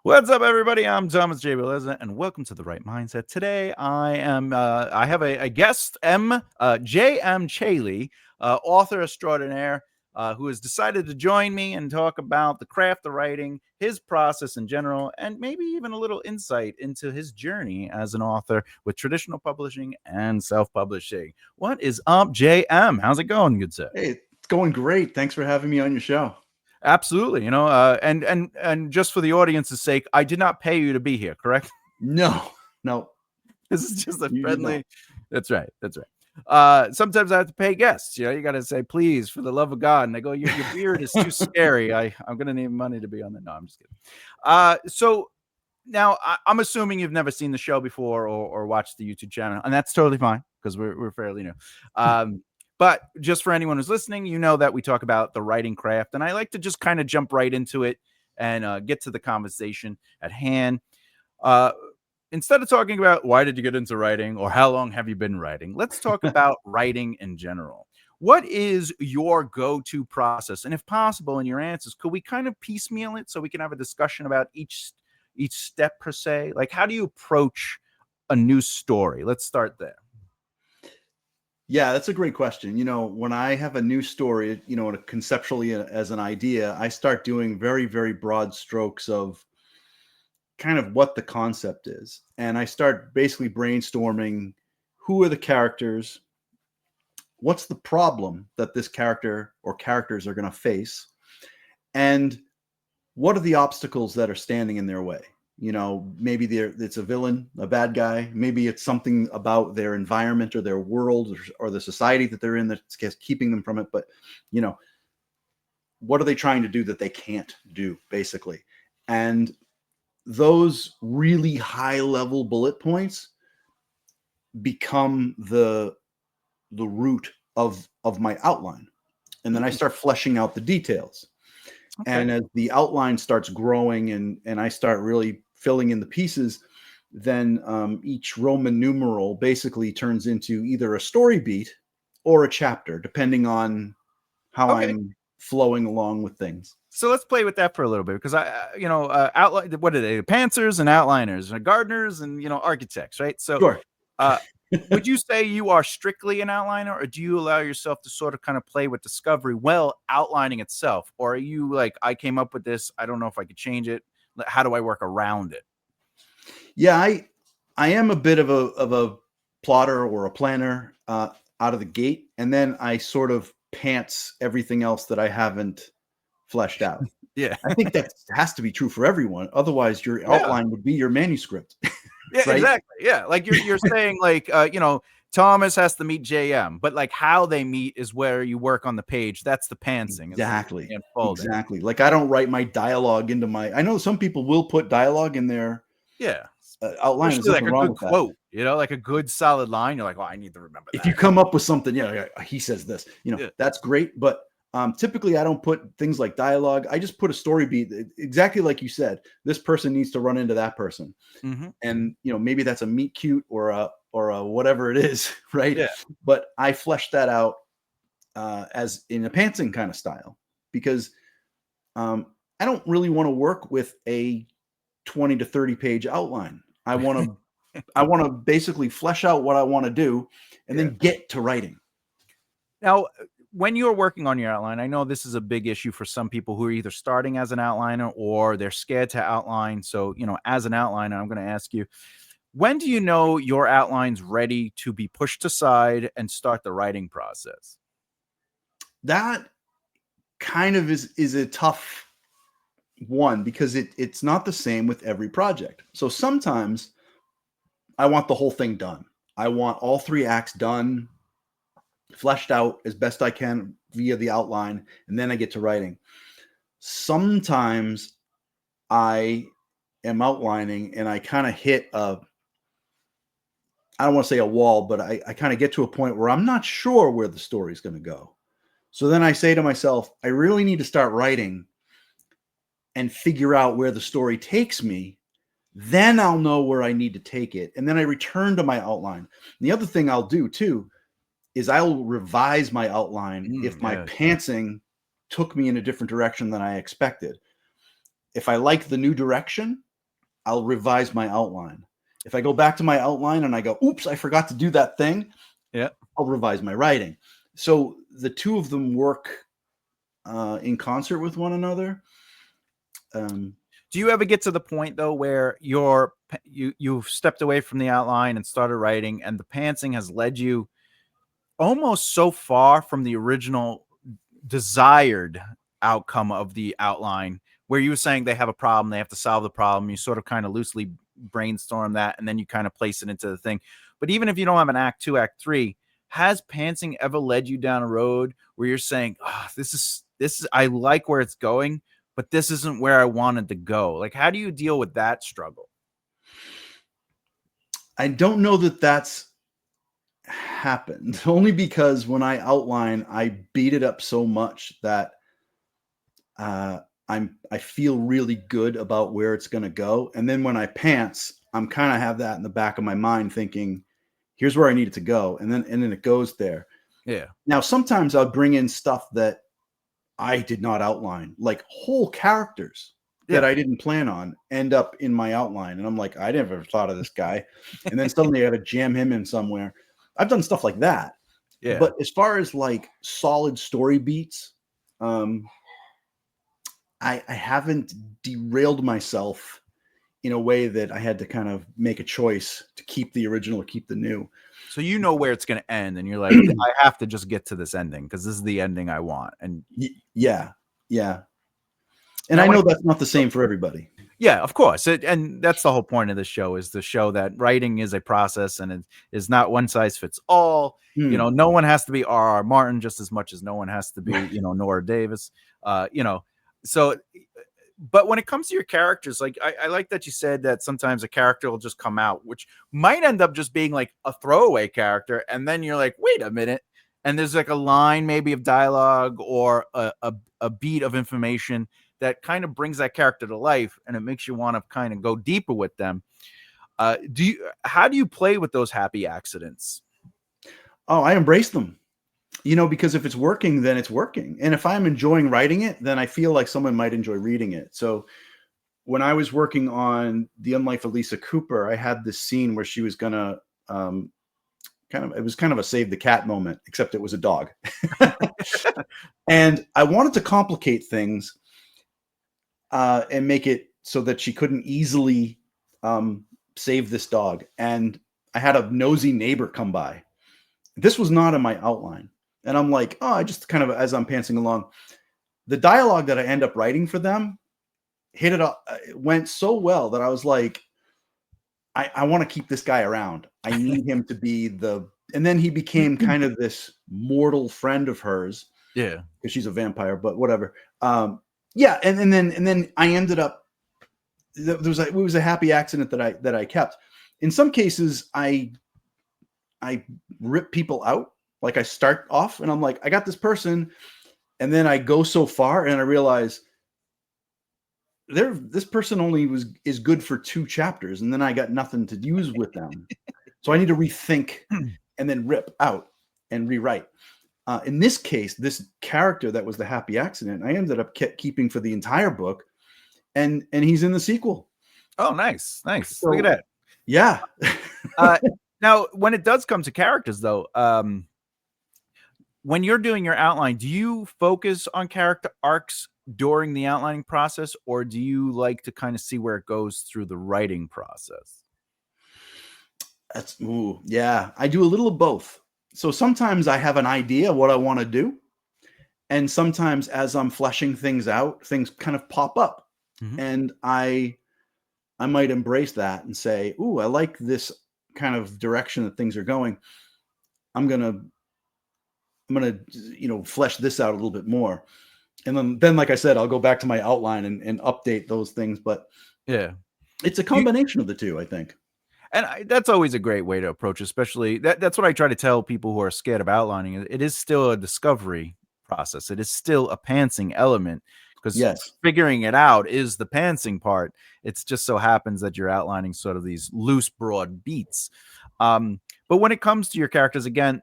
What's up, everybody? I'm Thomas J. Bellezza, and welcome to the Right Mindset. Today, I have a guest, JM Celi, author extraordinaire, who has decided to join me and talk about the craft of writing, his process in general, and maybe even a little insight into his journey as an author with traditional publishing and self-publishing. What is up, JM? How's it going, good sir? Hey, it's going great. Thanks for having me on your show. Absolutely. And just for the audience's sake, I did not pay you to be here, correct? No, no, This is just a you did not. friendly. That's right. That's right. Sometimes I have to pay guests. You got to say, please, for the love of God. And they go, your beard is too scary. I'm going to need money to be on the. No, I'm just kidding. So now I'm assuming you've never seen the show before or watched the YouTube channel, and that's totally fine because we're fairly new. But just for anyone who's listening, you know that we talk about the writing craft, and I like to just kind of jump right into it and get to the conversation at hand. Instead of talking about why did you get into writing or how long have you been writing, let's talk about writing in general. What is your go-to process? And if possible, in your answers, could we kind of piecemeal it so we can have a discussion about each step per se? Like, how do you approach a new story? Let's start there. Yeah, that's a great question. When I have a new story, conceptually as an idea, I start doing very, very broad strokes of kind of what the concept is. And I start basically brainstorming who are the characters, what's the problem that this character or characters are going to face, and what are the obstacles that are standing in their way. Maybe it's a villain, a bad guy. Maybe it's something about their environment or their world or the society that they're in that's keeping them from it. But, what are they trying to do that they can't do, basically? And those really high level bullet points become the root of my outline. And then I start fleshing out the details. Okay. And as the outline starts growing and I start really filling in the pieces, then each Roman numeral basically turns into either a story beat or a chapter, depending on how I'm flowing along with things. So let's play with that for a little bit, because outline. What are they? Pantsers and outliners, and gardeners and architects, right? So, sure. Would you say you are strictly an outliner, or do you allow yourself to sort of kind of play with discovery while outlining itself? Or are you like, I came up with this, I don't know if I could change it. How do I work around it? Yeah, I am a bit of a plotter or a planner out of the gate, and then I sort of pants everything else that I haven't fleshed out. Yeah, I think that has to be true for everyone. Otherwise, your outline would be your manuscript. Yeah, right? Exactly. Yeah, like you're saying, like Thomas has to meet JM, but like how they meet is where you work on the page. That's the pantsing. Exactly. Exactly. Like I don't write my dialogue into my. I know some people will put dialogue in there. Yeah. Outline. There's nothing wrong with quote. Like a good solid line. You're like, well, I need to remember that. If you come up with something, he says this. That's great, but. Typically, I don't put things like dialogue. I just put a story beat, exactly like you said. This person needs to run into that person, and maybe that's a meet cute or a whatever it is, right? Yeah. But I flesh that out as in a pantsing kind of style, because I don't really want to work with a 20 to 30 page outline. I want to basically flesh out what I want to do, and then get to writing. Now, when you're working on your outline, I know this is a big issue for some people who are either starting as an outliner or they're scared to outline. So, as an outliner, I'm going to ask you, when do you know your outline's ready to be pushed aside and start the writing process? That kind of is a tough one, because it's not the same with every project. So sometimes I want the whole thing done. I want all 3 acts done, fleshed out as best I can via the outline, and then I get to writing. Sometimes I am outlining and I kind of hit I don't want to say a wall, but I kind of get to a point where I'm not sure where the story is going to go. So then I say to myself, I really need to start writing and figure out where the story takes me. Then I'll know where I need to take it. And then I return to my outline. And the other thing I'll do too is I'll revise my outline if my pantsing took me in a different direction than I expected. If I like the new direction, I'll revise my outline. If I go back to my outline and I go, oops, I forgot to do that thing, Yeah. I'll revise my writing. So the two of them work in concert with one another. Do you ever get to the point though where you've stepped away from the outline and started writing, and the pantsing has led you almost so far from the original desired outcome of the outline, where you were saying they have a problem, they have to solve the problem, you sort of kind of loosely brainstorm that, and then you kind of place it into the thing. But even if you don't have an act 2, act 3, has pantsing ever led you down a road where you're saying, oh, this is I like where it's going, but this isn't where I wanted to go? Like, how do you deal with that struggle? I don't know that that's happened, only because when I outline, I beat it up so much that I feel really good about where it's going to go. And then when I pants, I'm kind of have that in the back of my mind thinking, here's where I need it to go. And then it goes there. Yeah. Now, sometimes I'll bring in stuff that I did not outline, like whole characters that I didn't plan on end up in my outline. And I'm like, I never thought of this guy. And then suddenly I got to jam him in somewhere. I've done stuff like that. Yeah. But as far as like solid story beats, I haven't derailed myself in a way that I had to kind of make a choice to keep the original or keep the new. So you know where it's going to end, and you're like, I have to just get to this ending because this is the ending I want. And yeah. And now, I know that's not the same for everybody. Yeah, of course. And that's the whole point of the show, is to show that writing is a process, and it is not one size fits all. You know, no one has to be R.R. Martin just as much as no one has to be, you know, Nora Davis. You know, so, but when it comes to your characters, like I like that you said that sometimes a character will just come out, which might end up just being like a throwaway character. And then you're like, wait a minute. And there's like a line maybe of dialogue or a beat of information that kind of brings that character to life, and it makes you want to kind of go deeper with them. How do you play with those happy accidents? Oh, I embrace them. You know, because if it's working, then it's working. And if I'm enjoying writing it, then I feel like someone might enjoy reading it. So when I was working on The Unlife of Lisa Cooper, I had this scene where she was going to it was kind of a save the cat moment, except it was a dog. And I wanted to complicate things and make it so that she couldn't easily save this dog. And I had a nosy neighbor come by. This was not in my outline. And I'm like, oh, I just kind of, as I'm pantsing along, the dialogue that I end up writing for them hit it up. It went so well that I was like, I want to keep this guy around. I need him to be and then he became kind of this mortal friend of hers. Yeah. Because she's a vampire, but whatever. Yeah. And then I ended up, it was a happy accident that I kept. In some cases, I rip people out. Like I start off and I'm like, I got this person. And then I go so far and I realize this person only is good for 2 chapters. And then I got nothing to use with them. So I need to rethink and then rip out and rewrite. In this case, this character that was the happy accident, I ended up keeping for the entire book. And he's in the sequel. Oh, nice. So, look at that. Yeah. Now, when it does come to characters, though, when you're doing your outline, do you focus on character arcs during the outlining process, or do you like to kind of see where it goes through the writing process? Yeah, I do a little of both. So sometimes I have an idea of what I want to do. And sometimes as I'm fleshing things out, things kind of pop up. Mm-hmm. And I might embrace that and say, ooh, I like this kind of direction that things are going. I'm gonna, flesh this out a little bit more. And then like I said, I'll go back to my outline and update those things. But yeah, it's a combination of the two, I think. And that's always a great way to approach, especially that's what I try to tell people who are scared of outlining. It is still a discovery process. It is still a pantsing element, because figuring it out is the pantsing part. It's just so happens that you're outlining sort of these loose, broad beats. But when it comes to your characters, again,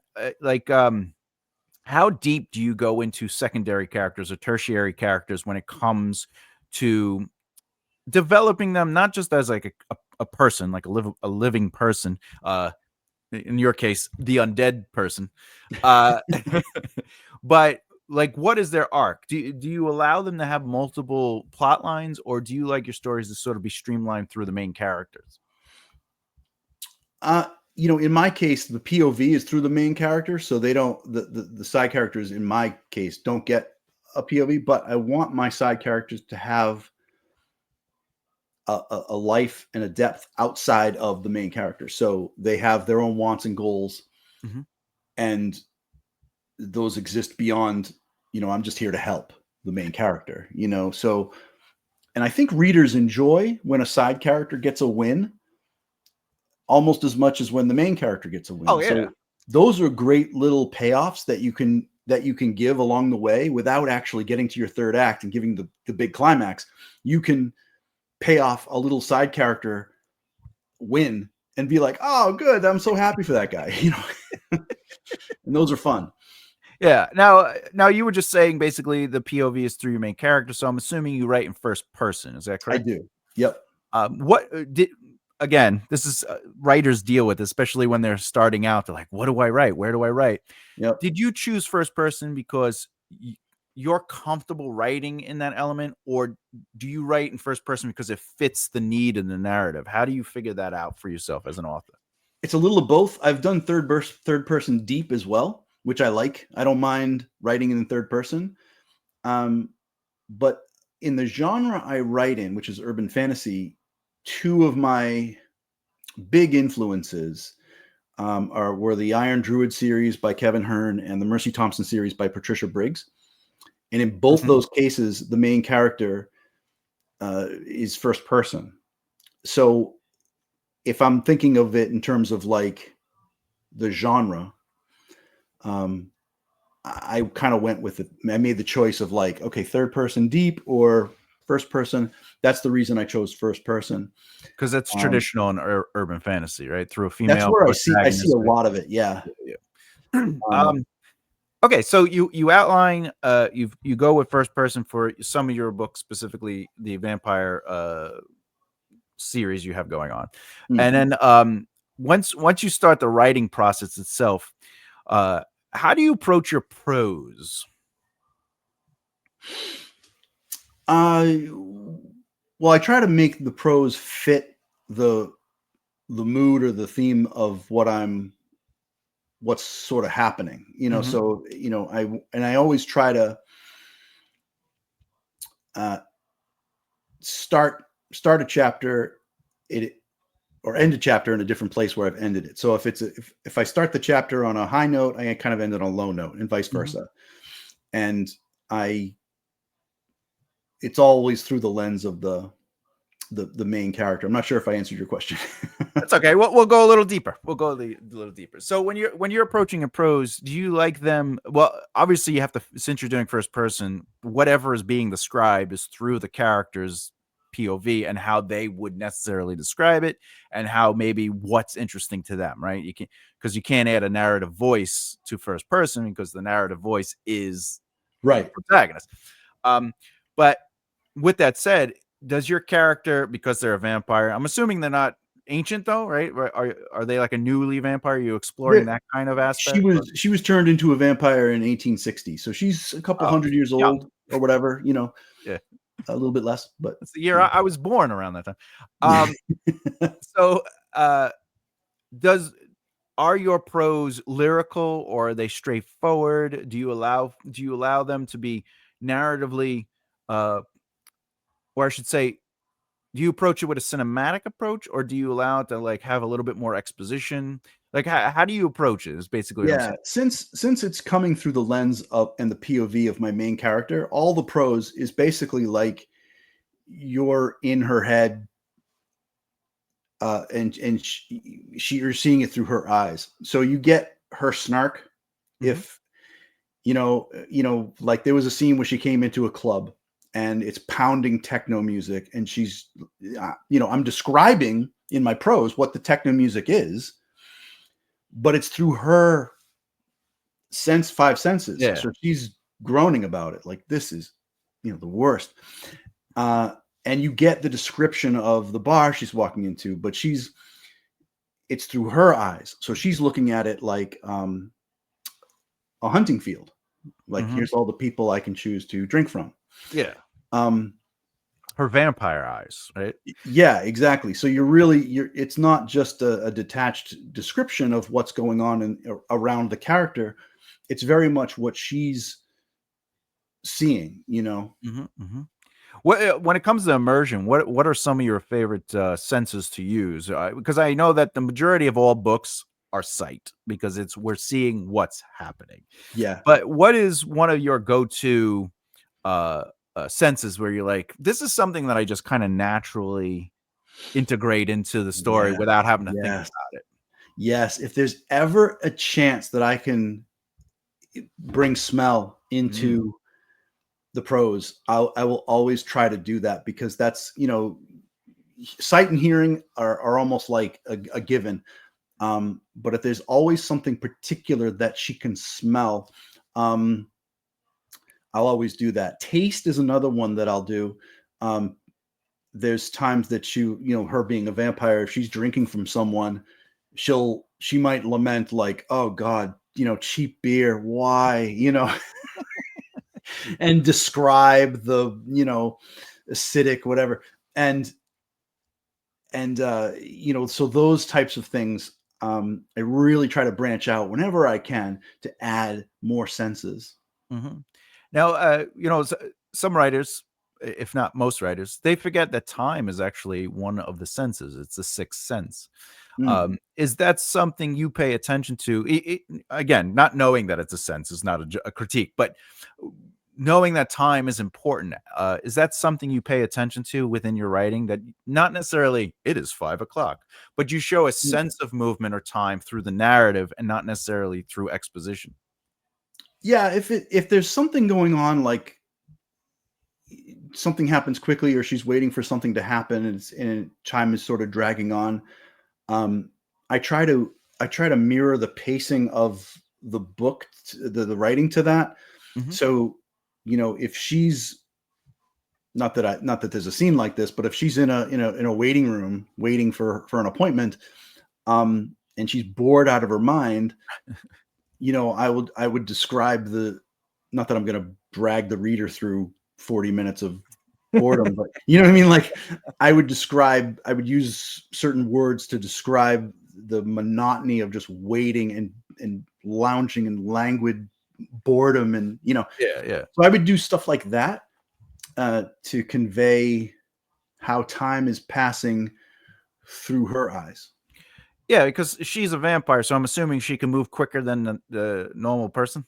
how deep do you go into secondary characters or tertiary characters when it comes to developing them not just as like a person, like a living person, in your case, the undead person, uh, but like, what is their arc? Do you allow them to have multiple plot lines, or do you like your stories to sort of be streamlined through the main characters? In my case, the POV is through the main character, so they don't the side characters in my case don't get a POV, but I want my side characters to have a life and a depth outside of the main character. So they have their own wants and goals, Mm-hmm. and those exist beyond, I'm just here to help the main character, So, and I think readers enjoy when a side character gets a win almost as much as when the main character gets a Oh win. yeah, So those are great little payoffs that you can give along the way without actually getting to your third act and giving the big climax. You can pay off a little side character win and be like, oh, good, I'm so happy for that guy, and those are fun. yeah. Now you were just saying basically the POV is through your main character, so I'm assuming you write in first person. Is that I correct? do. Yep. What did again? This is writers deal with, especially when they're starting out. They're like, "What do I write? Where do I write?" Yep. Did you choose first person because you're comfortable writing in that element, or do you write in first person because it fits the need in the narrative? How do you figure that out for yourself as an author? It's a little of both. I've done third person deep as well, which I like. I don't mind writing in the third person. But in the genre I write in, which is urban fantasy, two of my big influences were the Iron Druid series by Kevin Hearn and the Mercy Thompson series by Patricia Briggs. And in both Mhm. those cases, the main character is first person. So if I'm thinking of it in terms of like the genre, I kind of went with it. I made the choice of like, okay, third person deep or first person. That's the reason I chose first person. Because that's Um, traditional in urban fantasy, right? Through a that's female where I see protagonist. a lot of it. Yeah. Yeah. Um, Okay, so you outline you go with first person for some of your books, specifically the vampire series you have going on, and mhm. then once you start the writing process itself, uh, how do you approach your prose? Uh, well, I try to make the prose fit the the mood or the theme of what's sort of happening. Hmm. So I always try to uh, start start a chapter it or end a chapter in a different place where I've ended it. So if I start the chapter on a high note, I kind of end it on a low note, and vice Hmm. versa. And I it's always through the lens of the main character. I'm not sure if I answered your question. That's okay. We'll go a little deeper. We'll go a little deeper. So when you're approaching a prose, do you like them? Well, obviously you have to, since you're doing first person, whatever is being described is through the character's POV and how they would necessarily describe it, and how maybe what's interesting to them, right? You can because you can't add a narrative voice to first person because the narrative voice is the Right. protagonist. Um, but with that said, does your character, because they're a vampire, I'm assuming they're not ancient though, right? Are they like a newly vampire? Are you exploring The, that kind of she aspect? Or, was she was turned into a vampire in 1860, so she's a couple oh, hundred years young. old or whatever. Yeah, A little bit less, but that's the year you I was born around that time. know. So uh, does are your prose lyrical or are they straightforward? Do you allow them to be narratively, uh, or I should say, do you approach it with a cinematic approach or do you allow it to like have a little bit more exposition? Like how do you approach it is basically what I'm Yeah, saying. since it's coming through the lens of and the POV of my main character, all the prose is basically like you're in her head, and you're seeing it through her eyes. So you get her snark. Mhm. If like there was a scene where she came into a club and it's pounding techno music, and she's, I'm describing in my prose what the techno music is, but it's through her five senses. Yeah. So she's groaning about it, like this is, the worst. and you get the description of the bar she's walking into, but it's through her eyes. So she's looking at it like a hunting field. Like, Mhm. here's all the people I can choose to drink from. Yeah. Um, Her vampire eyes, right? yeah, exactly. So it's not just a detached description of what's going on around the character. It's very much what she's seeing, you know? Mhm, mhm. When it comes to immersion, what are some of your favorite senses to use? Because I know that the majority of all books are sight because we're seeing what's happening. Yeah. But what is one of your go-to uh, senses where you're like, this is something that I just kind of naturally integrate into the story Yeah. without having to think Yes. about it? Yes. If there's ever a chance that I can bring smell Mm, into the prose, I will always try to do that, because that's, sight and hearing are almost like a given. But if there's always something particular that she can smell, um, I'll always do that. Taste is another one that I'll do. Um, there's times that her being a vampire, if she's drinking from someone, she might lament like, "Oh God, cheap beer, why?" And describe the, acidic whatever. And so those types of things, I really try to branch out whenever I can to add more senses. mhm. Now, some writers, if not most writers, they forget that time is actually one of the senses. It's the sixth sense. Mm. Is that something you pay attention to? Again, not knowing that it's a sense is not a critique, but knowing that time is important. Is that something you pay attention to within your writing? That not necessarily it is 5 o'clock, but you show a sense of movement or time through the narrative and not necessarily through exposition. Yeah, if there's something going on, like something happens quickly, or she's waiting for something to happen, and time is sort of dragging on, um, I try to I try to mirror the pacing of the book, the writing to that. Mhm. So, if she's not that there's a scene like this, but if she's in a waiting room waiting for an appointment, and she's bored out of her mind, I would describe the not that I'm going to drag the reader through 40 minutes of boredom, but you know what I mean? Like, I would use certain words to describe the monotony of just waiting and lounging and languid boredom, and Yeah, yeah. so I would do stuff like that, to convey how time is passing through her eyes. Yeah, because she's a vampire, so I'm assuming she can move quicker than the normal person.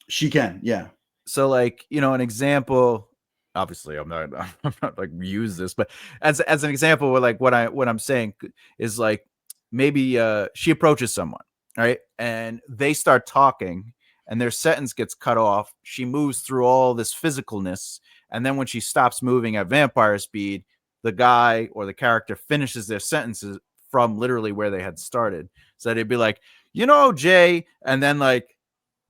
She can, yeah. So, like, an example. Obviously, I'm not. I'm not like use this, but as an example, where like what I'm saying is like maybe she approaches someone, right, and they start talking, and their sentence gets cut off. She moves through all this physicalness, and then when she stops moving at vampire speed, the guy or the character finishes their sentences from literally where they had started. So they'd be like, Jay, and then like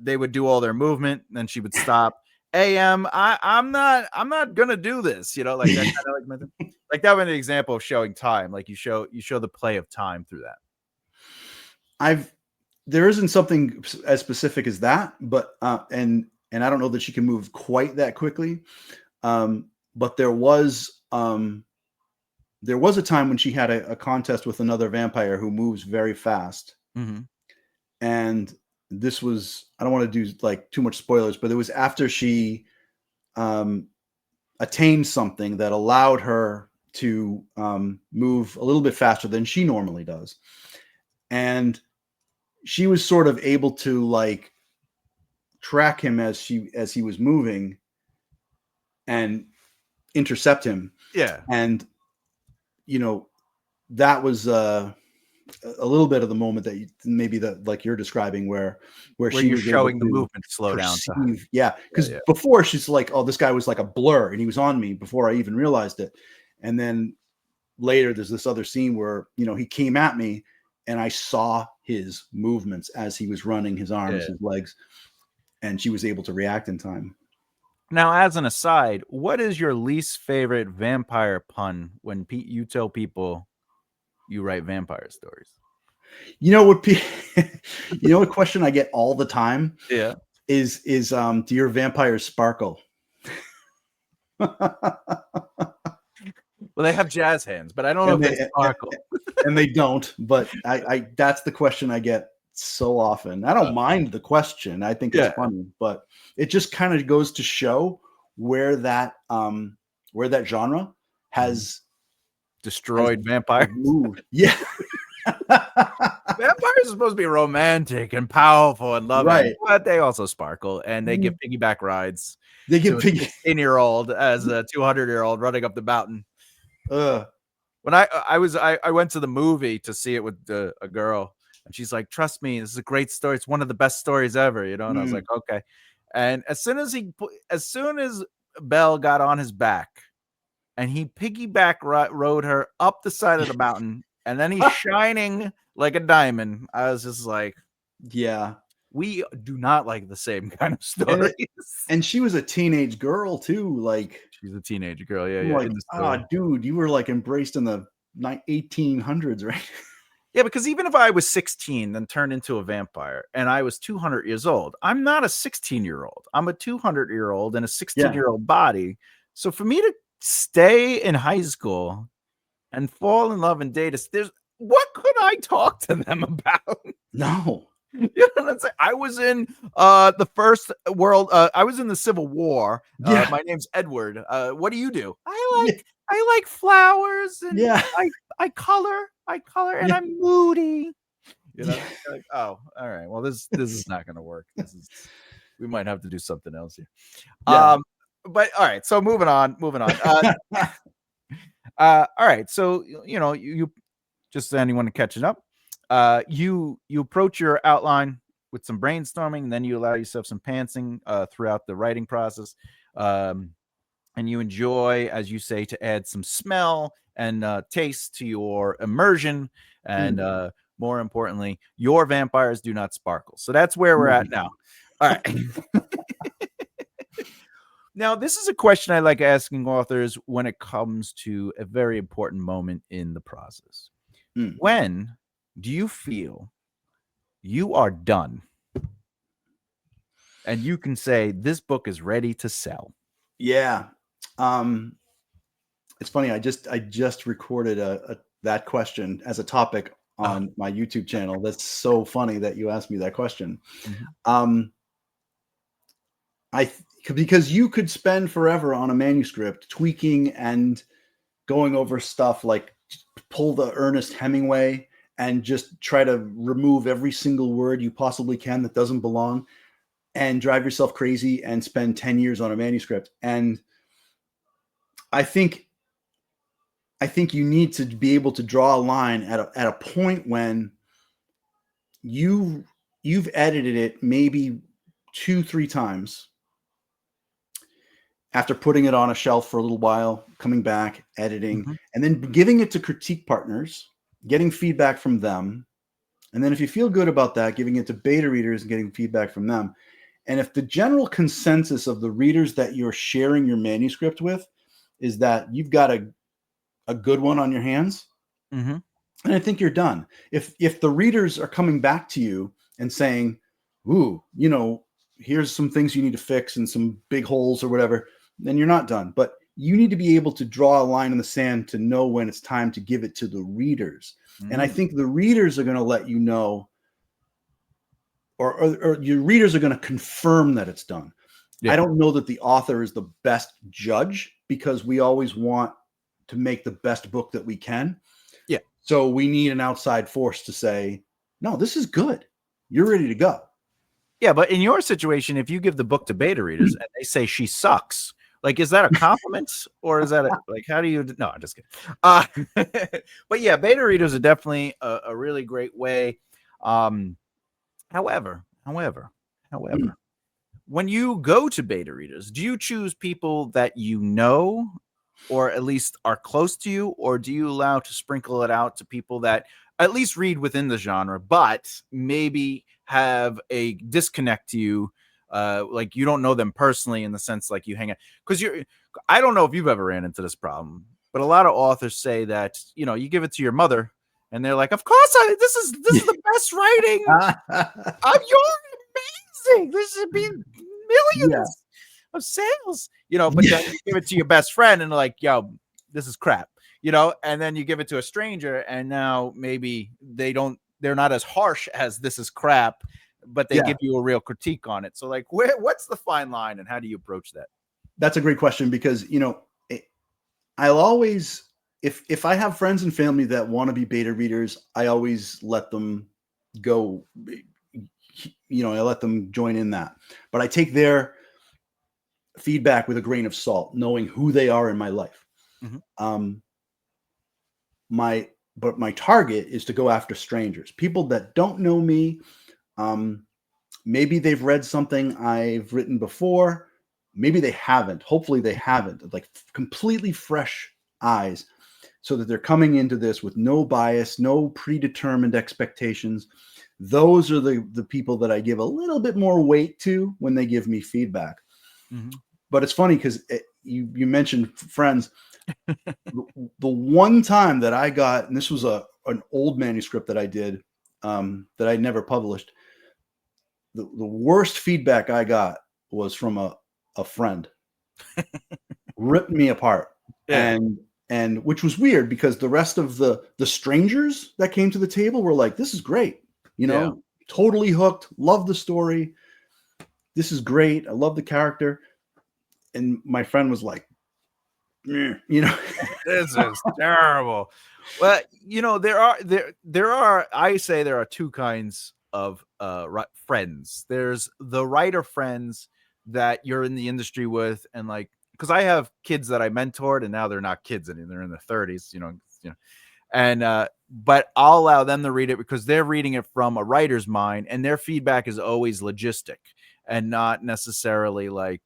they would do all their movement, and then she would stop. I'm not gonna do this, like that kind of like method. Like that would be an example of showing time. Like you show the play of time through that. I've There isn't something as specific as that, but and I don't know that she can move quite that quickly. But there was a time when she had a contest with another vampire who moves very fast, Mhm. and this was, I don't want to do like too much spoilers, but it was after she um, attained something that allowed her to move a little bit faster than she normally does, and she was sort of able to like track him as he was moving and intercept him. Yeah. And you know that was a little bit of the moment that maybe that like you're describing, where Where she you're was able showing the to movement slow down to. perceive. Yeah, Yeah, because yeah. before she's like, oh, this guy was like a blur and he was on me before I even realized it. And then later there's this other scene where he came at me and I saw his movements as he was running, his arms, Yeah. his legs, and she was able to react in time. Now, as an aside, what is your least favorite vampire pun when you tell people you write vampire stories? You know what? You know what question I get all the time Yeah. is do your vampires sparkle? Well, they have jazz hands, but I don't know and if they they sparkle. and they don't. But I that's the question I get so often. I don't mind the question. I think it's Yeah. funny, but it just kind of goes to show where that genre has Destroyed vampires. moved. Yeah. Vampires are supposed to be romantic and powerful and loving, Right. but they also sparkle and they give piggyback rides They to get a big. 16-year-old as a 200-year-old running up the mountain. Uh, When I went to the movie to see it with a girl, and she's like, "Trust me, this is a great story. It's one of the best stories ever," you know. And I was like, "Okay." And as soon as Belle got on his back, and he piggyback rode her up the side of the mountain, and then he's shining like a diamond, I was just like, yeah. we do not like the same kind of And stories. and she was a teenage girl too. Like, She's a teenage girl, yeah, I'm yeah, like, in the story. dude, you were like embraced in the 1800s, right? Yeah, because even if I was 16 and turned into a vampire and I was 200 years old, I'm not a 16-year-old. I'm a 200-year-old in a Yeah. 16-year-old body. So for me to stay in high school and fall in love and date us, what could I talk to them about? No. You know what I'm saying? I was in the first world. I was in the Civil War. Yeah. My name's Edward. What do you do? Yeah. I like flowers and Yeah. I color, and Yeah. I'm moody. You know, Yeah. like, oh, all right. Well, this is not going to work. We might have to do something else here. Yeah. But all right. So moving on. All right. So you just anyone catching up. You approach your outline with some brainstorming, and then you allow yourself some pantsing throughout the writing process. And you enjoy, as you say, to add some smell and taste to your immersion. And more importantly, your vampires do not sparkle. So that's where we're at now. All right. Now, this is a question I like asking authors when it comes to a very important moment in the process. When do you feel you are done and you can say this book is ready to sell? Yeah. It's funny. I just recorded that question as a topic on my YouTube channel. That's so funny that you asked me that question. Mm-hmm. Because you could spend forever on a manuscript tweaking and going over stuff, like pull the Ernest Hemingway and just try to remove every single word you possibly can that doesn't belong, and drive yourself crazy and spend 10 years on a manuscript. And I think you need to be able to draw a line at a point when you've edited it maybe 2-3 times, after putting it on a shelf for a little while, coming back, editing, Mm-hmm. and then giving it to critique partners, getting feedback from them. And then if you feel good about that, giving it to beta readers and getting feedback from them. And if the general consensus of the readers that you're sharing your manuscript with is that you've got a good one on your hands, Mm-hmm. and I think you're done. If the readers are coming back to you and saying, ooh, here's some things you need to fix and some big holes or whatever, then you're not done. But you need to be able to draw a line in the sand to know when it's time to give it to the readers. Mm-hmm. And I think the readers are going to let you know, or your readers are going to confirm that it's done. Yeah. I don't know that the author is the best judge, because we always want to make the best book that we can. Yeah. So we need an outside force to say, no, this is good. You're ready to go. Yeah, but in your situation, if you give the book to beta readers and they say she sucks, like, is that a compliment or is that like, how do you? No, I'm just kidding. But yeah, beta readers are definitely a really great way. However, when you go to beta readers, do you choose people that you know, or at least are close to you, or do you allow to sprinkle it out to people that at least read within the genre, but maybe have a disconnect to you like you don't know them personally in the sense like you hang out because I don't know if you've ever ran into this problem, but a lot of authors say that you give it to your mother and they're like, of course this is the best writing. You're amazing. This should be millions of sales, but then you give it to your best friend and like, yo, this is crap, and then you give it to a stranger and now maybe they're not as harsh as this is crap, but they give you a real critique on it. So like, what's the fine line and how do you approach that? That's a great question because, I'll always, if I have friends and family that want to be beta readers, I always let them go, I let them join in that, but I take their feedback with a grain of salt, knowing who they are in my life. Mm-hmm. But my target is to go after strangers, people that don't know me. Maybe they've read something I've written before. Maybe they haven't. Hopefully they haven't. Like completely fresh eyes, so that they're coming into this with no bias, no predetermined expectations. Those are the people that I give a little bit more weight to when they give me feedback. Mm-hmm. But it's funny because you mentioned friends. The one time that I got, and this was an old manuscript that I did that I never published, the worst feedback I got was from a friend. Ripped me apart. Yeah. And which was weird because the rest of the strangers that came to the table were like, this is great. Totally hooked. Love the story. This is great. I love the character. And my friend was like, this is terrible. Well, there are I say there are two kinds of friends. There's the writer friends that you're in the industry with, and like, because I have kids that I mentored and now they're not kids anymore, they're in their 30s, and but I'll allow them to read it because they're reading it from a writer's mind and their feedback is always logistic and not necessarily like,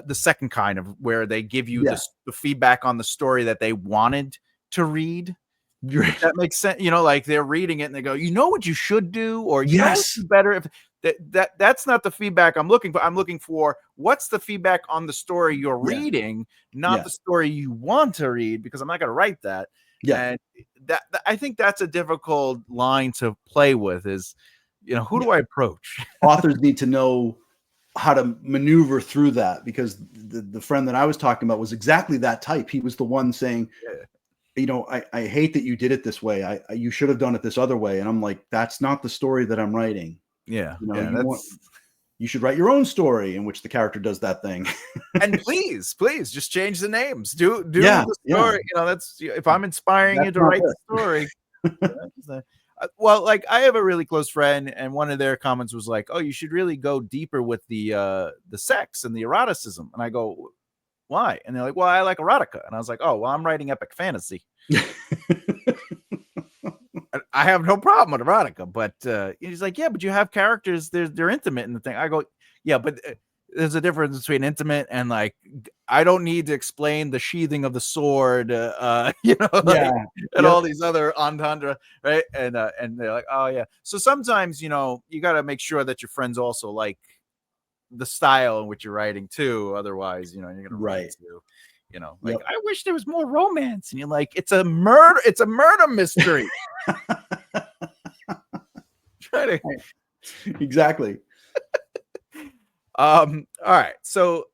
the second kind of where they give you the feedback on the story that they wanted to read. That makes sense. Like they're reading it and they go, what you should do, or it's better if that's not the feedback I'm looking for. I'm looking for what's the feedback on the story you're reading, not the story you want to read, because I'm not going to write that. And that I think that's a difficult line to play with is, who do I approach? Authors need to know how to maneuver through that, because the friend that I was talking about was exactly that type. He was the one saying, I hate that you did it this way. You should have done it this other way. And I'm like, that's not the story that I'm writing. Yeah. You should write your own story in which the character does that thing. And please just change the names. Do the story. That's, if I'm inspiring you to write the story. Well, like I have a really close friend, and one of their comments was like, "Oh, you should really go deeper with the sex and the eroticism." And I go, "Why?" And they're like, "Well, I like erotica." And I was like, "Oh, well, I'm writing epic fantasy." I have no problem with erotica, but he's like, "Yeah, but you have characters. They're intimate in the thing." I go, "Yeah, but there's a difference between intimate and like I don't need to explain the sheathing of the sword, and all these other entendre, right?" And they're like, "Oh yeah." So sometimes you got to make sure that your friends also like the style in which you're writing too. Otherwise, you're gonna write too. Like I wish there was more romance, and you're like, it's a murder mystery. Exactly. All right. So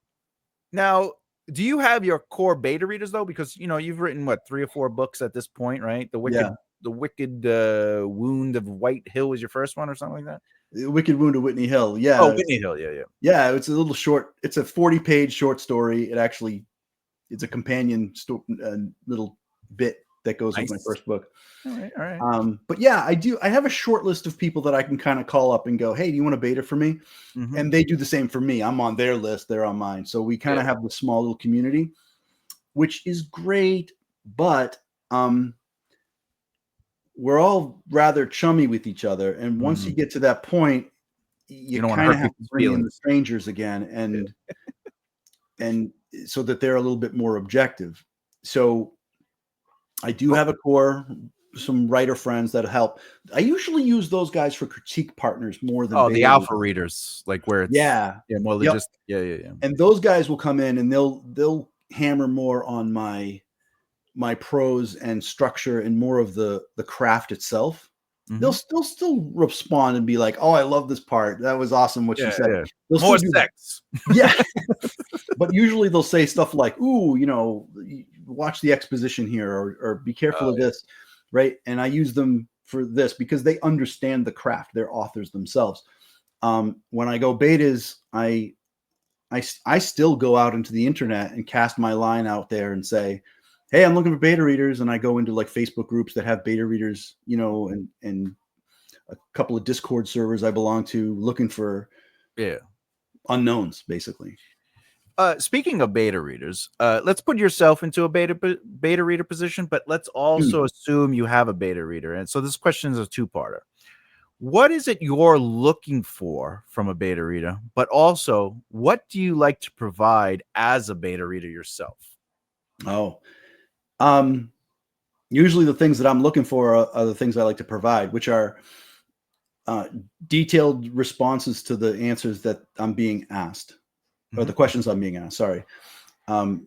now, do you have your core beta readers though? Because you've written what 3 or 4 books at this point, right? The Wicked Wound of White Hill was your first one, or something like that. The Wicked Wound of Whitney Hill. Yeah. Oh, Whitney Hill. Yeah. Yeah. It's a little short. It's a 40-page short story. It's a companion little bit that goes with my first book. All right. But yeah, I have a short list of people that I can kind of call up and go, "Hey, do you want a beta for me?" Mm-hmm. And they do the same for me. I'm on their list, they're on mine. So we kind of have this small little community, which is great, but we're all rather chummy with each other. And once you get to that point, you kind of have to bring in the strangers again and so that they're a little bit more objective. So I do have a core some writer friends that help. I usually use those guys for critique partners more than the beta alpha readers. readers, like where it's Yeah. more Yep. logistic. Yeah. And those guys will come in and they'll hammer more on my prose and structure and more of the craft itself. They'll still respond and be like, "Oh, I love this part. That was awesome what you said." Yeah. They'll More still do sex. Yeah. But usually they'll say stuff like, "Ooh, watch the exposition here," or "Be careful of this," right? And I use them for this because they understand the craft. They're authors themselves. When I go betas, I still go out into the internet and cast my line out there and say, "Hey, I'm looking for beta readers," and I go into like Facebook groups that have beta readers, and a couple of Discord servers I belong to, looking for unknowns, basically. Speaking of beta readers, let's put yourself into a beta reader position, but let's also assume you have a beta reader. And so this question is a two-parter. What is it you're looking for from a beta reader? But also, what do you like to provide as a beta reader yourself? Usually the things that I'm looking for are the things I like to provide, which are detailed responses to the answers that I'm being asked, or the questions I'm being asked. Sorry.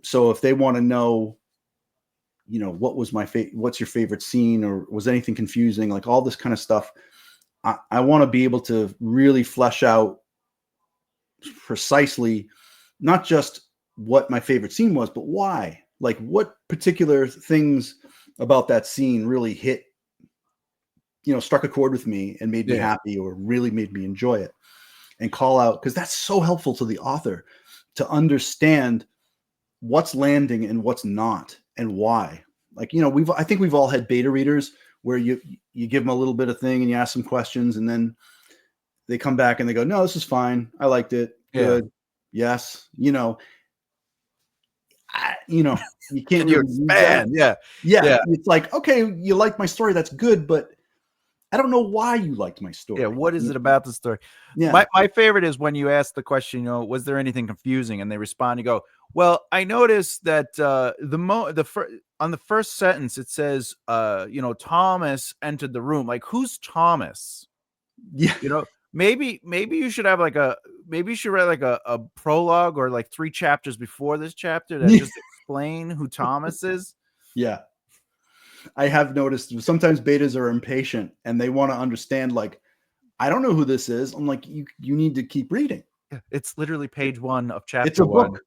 So if they want to know, what was what's your favorite scene, or was anything confusing, like all this kind of stuff, I want to be able to really flesh out precisely, not just what my favorite scene was, but why. Like what particular things about that scene really hit, struck a chord with me and made me happy, or really made me enjoy it, and call out, because that's so helpful to the author to understand what's landing and what's not, and why. Like, I think we've all had beta readers where you give them a little bit of thing and you ask them questions, and then they come back and they go, "No, this is fine. I liked it. Good. Yes." You can't really expand. Yeah. It's like, okay, you like my story. That's good. But I don't know why you liked my story. Yeah. What is it about the story? Yeah. My favorite is when you ask the question, was there anything confusing? And they respond, you go, "Well, I noticed that on the first sentence, it says, Thomas entered the room. Like, who's Thomas?" Yeah. Maybe you should have maybe you should write like a prologue, or like 3 chapters before this chapter that just explain who Thomas is. Yeah. I have noticed sometimes betas are impatient and they want to understand, like, I don't know who this is. I'm like, you need to keep reading. Yeah, it's literally page 1 of chapter it's a 1. Book.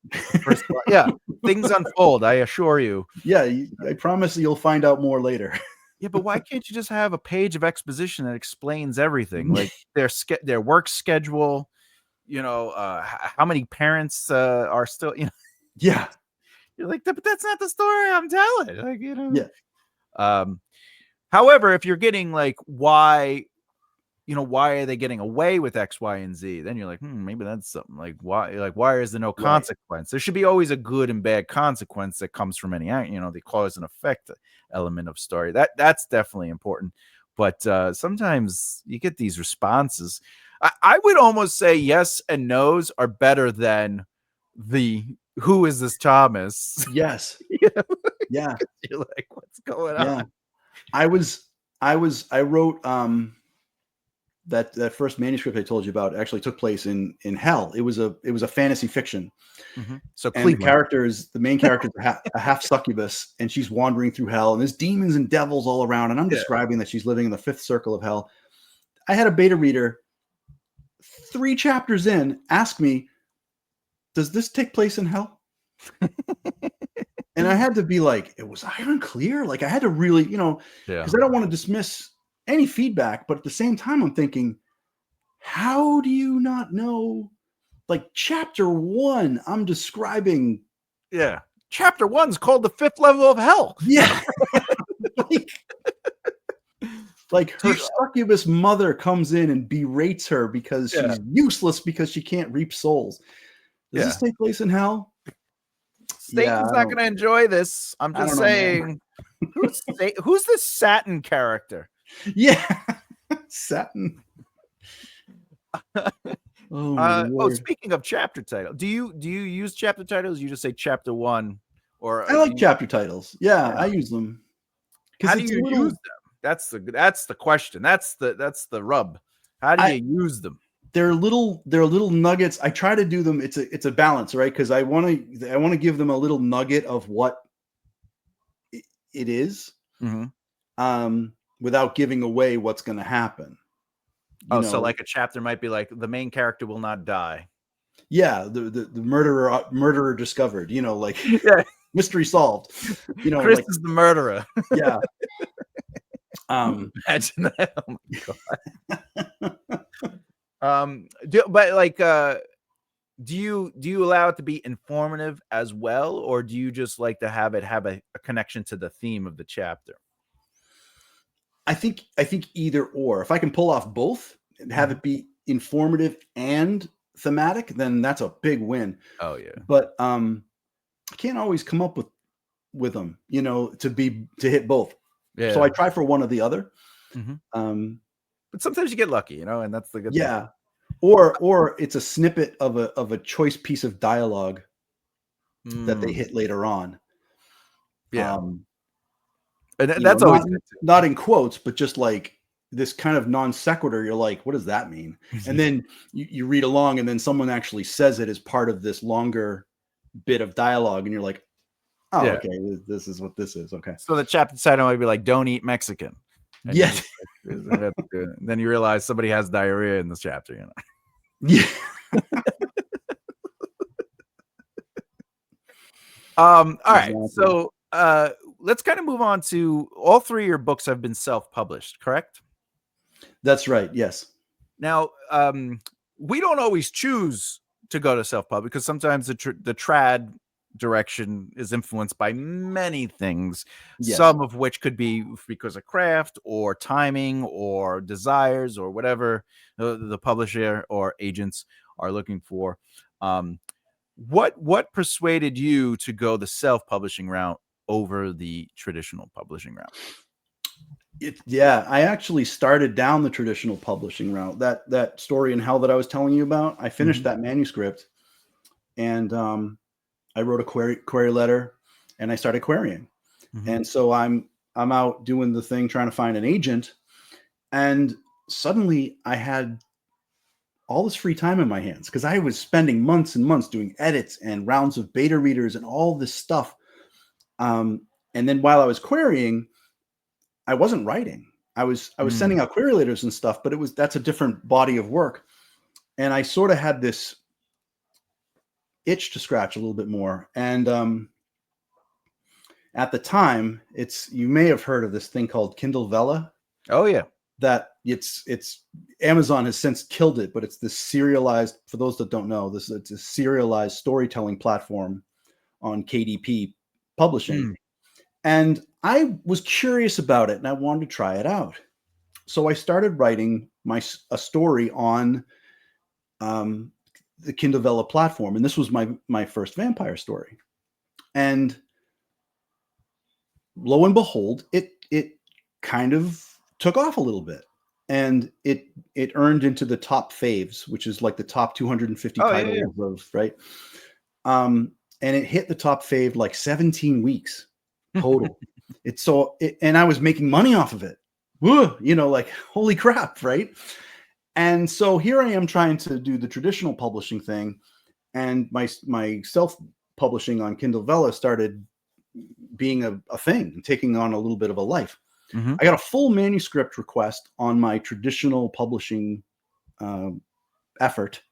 Yeah, things unfold, I assure you. Yeah, I promise you'll find out more later. Yeah, but why can't you just have a page of exposition that explains everything, like their work schedule, how many parents are still, Yeah. You're like, but that's not the story I'm telling. Like, Yeah. However, if you're getting like why are they getting away with X, Y, and Z? Then you're like, maybe that's something. Like why is there no consequence? There should be always a good and bad consequence that comes from any, the cause and effect element of story. That's definitely important. But sometimes you get these responses. I would almost say yes and no's are better than the who is this Thomas? Yes. Yeah. You're like, what's going on? I wrote that first manuscript I told you about actually took place in hell. It was a fantasy fiction. So and the main character is a half succubus, and she's wandering through hell, and there's demons and devils all around, and I'm describing that she's living in the 5th circle of hell. I had a beta reader 3 chapters in ask me, "Does this take place in hell?" And I had to be like, it was unclear. Like, I had to really, because I don't want to dismiss any feedback, but at the same time, I'm thinking, how do you not know? Like, chapter 1, I'm describing. Yeah. Chapter 1's called the 5th level of hell. Yeah. like her succubus mother comes in and berates her because she's useless because she can't reap souls. Does this take place in hell? Satan's not going to enjoy this. I'm just saying. Who's this Satin character? Yeah. Satin. Speaking of chapter title, do you use chapter titles? You just say chapter 1, or I like chapter titles. Yeah, I use them. How do you use them? That's the question. That's the rub. How do you use them? They're little nuggets. I try to do them. It's a balance, right? Because I want to give them a little nugget of what it is, without giving away what's going to happen. So like a chapter might be like the main character will not die. Yeah, the murderer discovered. Like mystery solved. Chris is the murderer. Yeah. Imagine that. Oh my god. Do you allow it to be informative as well, or do you just like to have it have a connection to the theme of the chapter? I think either or. If I can pull off both and have it be informative and thematic, then that's a big win. Oh yeah. But I can't always come up with them, to hit both. Yeah. So I try for one or the other. But sometimes you get lucky, and that's the good thing. Yeah. Or it's a snippet of a choice piece of dialogue that they hit later on. Yeah. And that's always not in quotes, but just like this kind of non sequitur. You're like, what does that mean? And then you read along, and then someone actually says it as part of this longer bit of dialogue, and you're like, oh, yeah. Okay, this is what this is. Okay. So the chapter title might be like, "Don't eat Mexican." Yes. Then you realize somebody has diarrhea in this chapter. Yeah. All right. So let's kind of move on to all three of your books have been self-published, correct? That's right. Yes. Now, we don't always choose to go to self-publish because sometimes the trad direction is influenced by many things, some of which could be because of craft or timing or desires or whatever the publisher or agents are looking for. What persuaded you to go the self-publishing route over the traditional publishing route? I actually started down the traditional publishing route. That story in hell that I was telling you about, I finished that manuscript, and I wrote a query letter, and I started querying. And so I'm out doing the thing, trying to find an agent, and suddenly I had all this free time in my hands because I was spending months and months doing edits and rounds of beta readers and all this stuff. And then while I was querying, I wasn't writing. I was sending out query letters and stuff, but that's a different body of work. And I sort of had this itch to scratch a little bit more. And at the time, you may have heard of this thing called Kindle Vella. Oh yeah. That it's Amazon has since killed it, but it's this serialized, for those that don't know, it's a serialized storytelling platform on KDP publishing. And I was curious about it and I wanted to try it out. So I started writing a story on the Kindle Vella platform. And this was my first vampire story. And lo and behold, it kind of took off a little bit. And it earned into the top faves, which is like the top 250 titles of, right? And it hit the top fave like 17 weeks total. And I was making money off of it. Woo, like holy crap, right? And so here I am trying to do the traditional publishing thing, and my self-publishing on Kindle Vella started being a thing and taking on a little bit of a life. I got a full manuscript request on my traditional publishing effort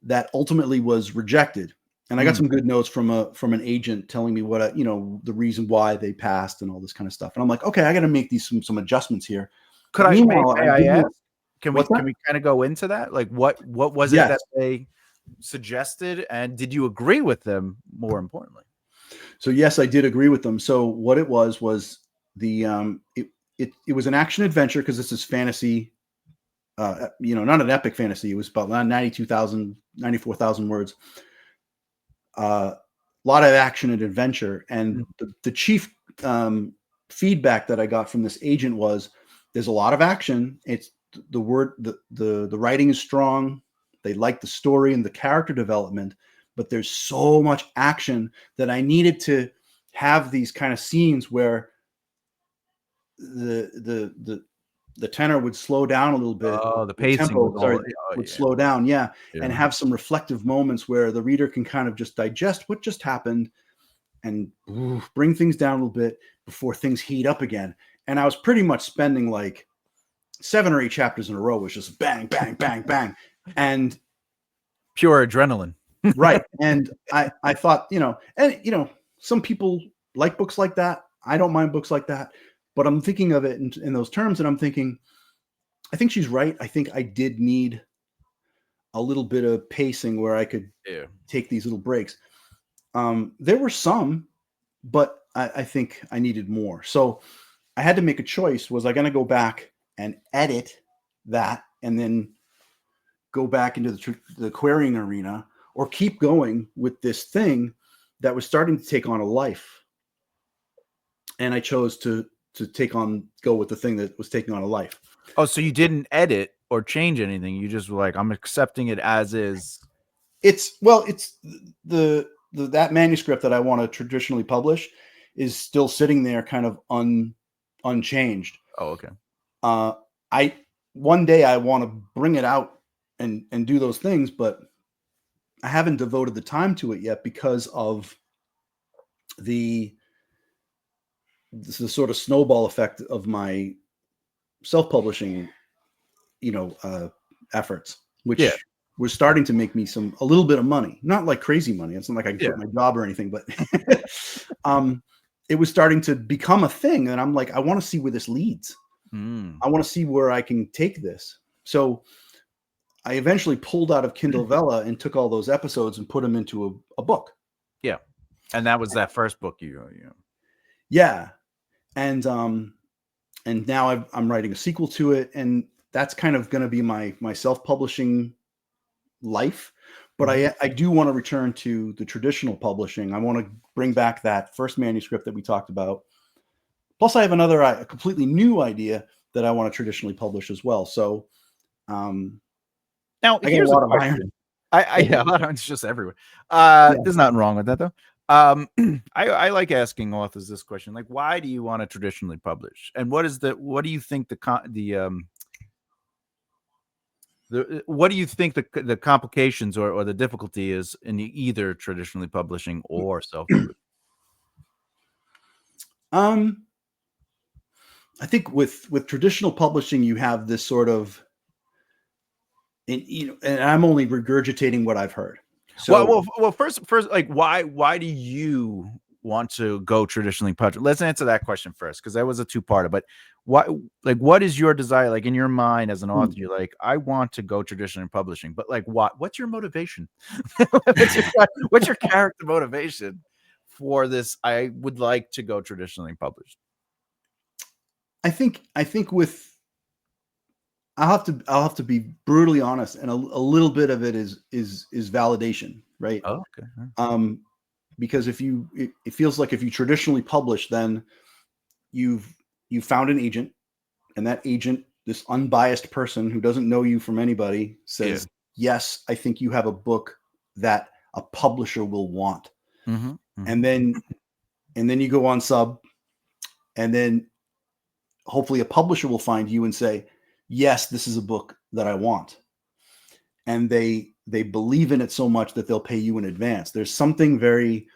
that ultimately was rejected. And I got some good notes from an agent telling me what the reason why they passed and all this kind of stuff. And I'm like, okay, I got to make these some adjustments here. May I ask? Can we kind of go into that? Like, what was it that they suggested, and did you agree with them? More importantly, so yes, I did agree with them. So what it was the it was an action adventure because this is fantasy. Not an epic fantasy. It was about 94,000 words. A lot of action and adventure, and the chief feedback that I got from this agent was there's a lot of action. It's the writing is strong. They like the story and the character development, but there's so much action that I needed to have these kind of scenes where the tenor would slow down a little bit. Oh, the The pacing was tempo, sorry, all. Oh, would yeah, slow down, yeah, and yeah. have some reflective moments where the reader can kind of just digest what just happened and bring things down a little bit before things heat up again. And I was pretty much spending like 7 or 8 chapters in a row was just bang, bang, bang, bang, and Pure adrenaline. right. And I thought, and some people like books like that. I don't mind books like that, but I'm thinking of it in those terms, and I'm thinking, I think she's right. I think I did need a little bit of pacing where I could Yeah. take these little breaks. There were some, but I think I needed more. So I had to make a choice. Was I going to go back and edit that and then go back into the querying arena, or keep going with this thing that was starting to take on a life? And I chose to go with the thing that was taking on a life. Oh, so you didn't edit or change anything. You just were like, I'm accepting it as is. It's that manuscript that I want to traditionally publish is still sitting there kind of unchanged. Oh, okay. I one day I want to bring it out and do those things, but I haven't devoted the time to it yet because of the sort of snowball effect of my self-publishing, efforts, which was starting to make me a little bit of money, not like crazy money. It's not like I can quit my job or anything, but it was starting to become a thing. And I'm like, I want to see where this leads. I want to see where I can take this. So I eventually pulled out of Kindle Vella and took all those episodes and put them into a book. Yeah. And that was that first book Yeah. And now I'm writing a sequel to it, and that's kind of going to be my self-publishing life. But I do want to return to the traditional publishing. I want to bring back that first manuscript that we talked about. Plus, I have a completely new idea that I want to traditionally publish as well. So, now I get a lot of iron. Yeah, a lot of iron's just everywhere. There's nothing wrong with that though. I like asking authors this question, like, why do you want to traditionally publish, and what do you think what do you think the complications or the difficulty is in either traditionally publishing or self-publishing? I think with traditional publishing, you have this sort of, and I'm only regurgitating what I've heard. So, well, first, like, why do you want to go traditionally published? Let's answer that question first, because that was a two-parter. But what is your desire, like in your mind as an author? You're like, I want to go traditionally publishing, but like, what's your motivation? what's your character motivation for this? I would like to go traditionally published. I think I'll have to be brutally honest, and a little bit of it is validation, right? Oh, okay. Because it feels like if you traditionally publish, then you've found an agent, and that agent, this unbiased person who doesn't know you from anybody, says, yes, I think you have a book that a publisher will want. And then you go on sub, and then hopefully a publisher will find you and say, yes, this is a book that I want. And they believe in it so much that they'll pay you in advance. There's something very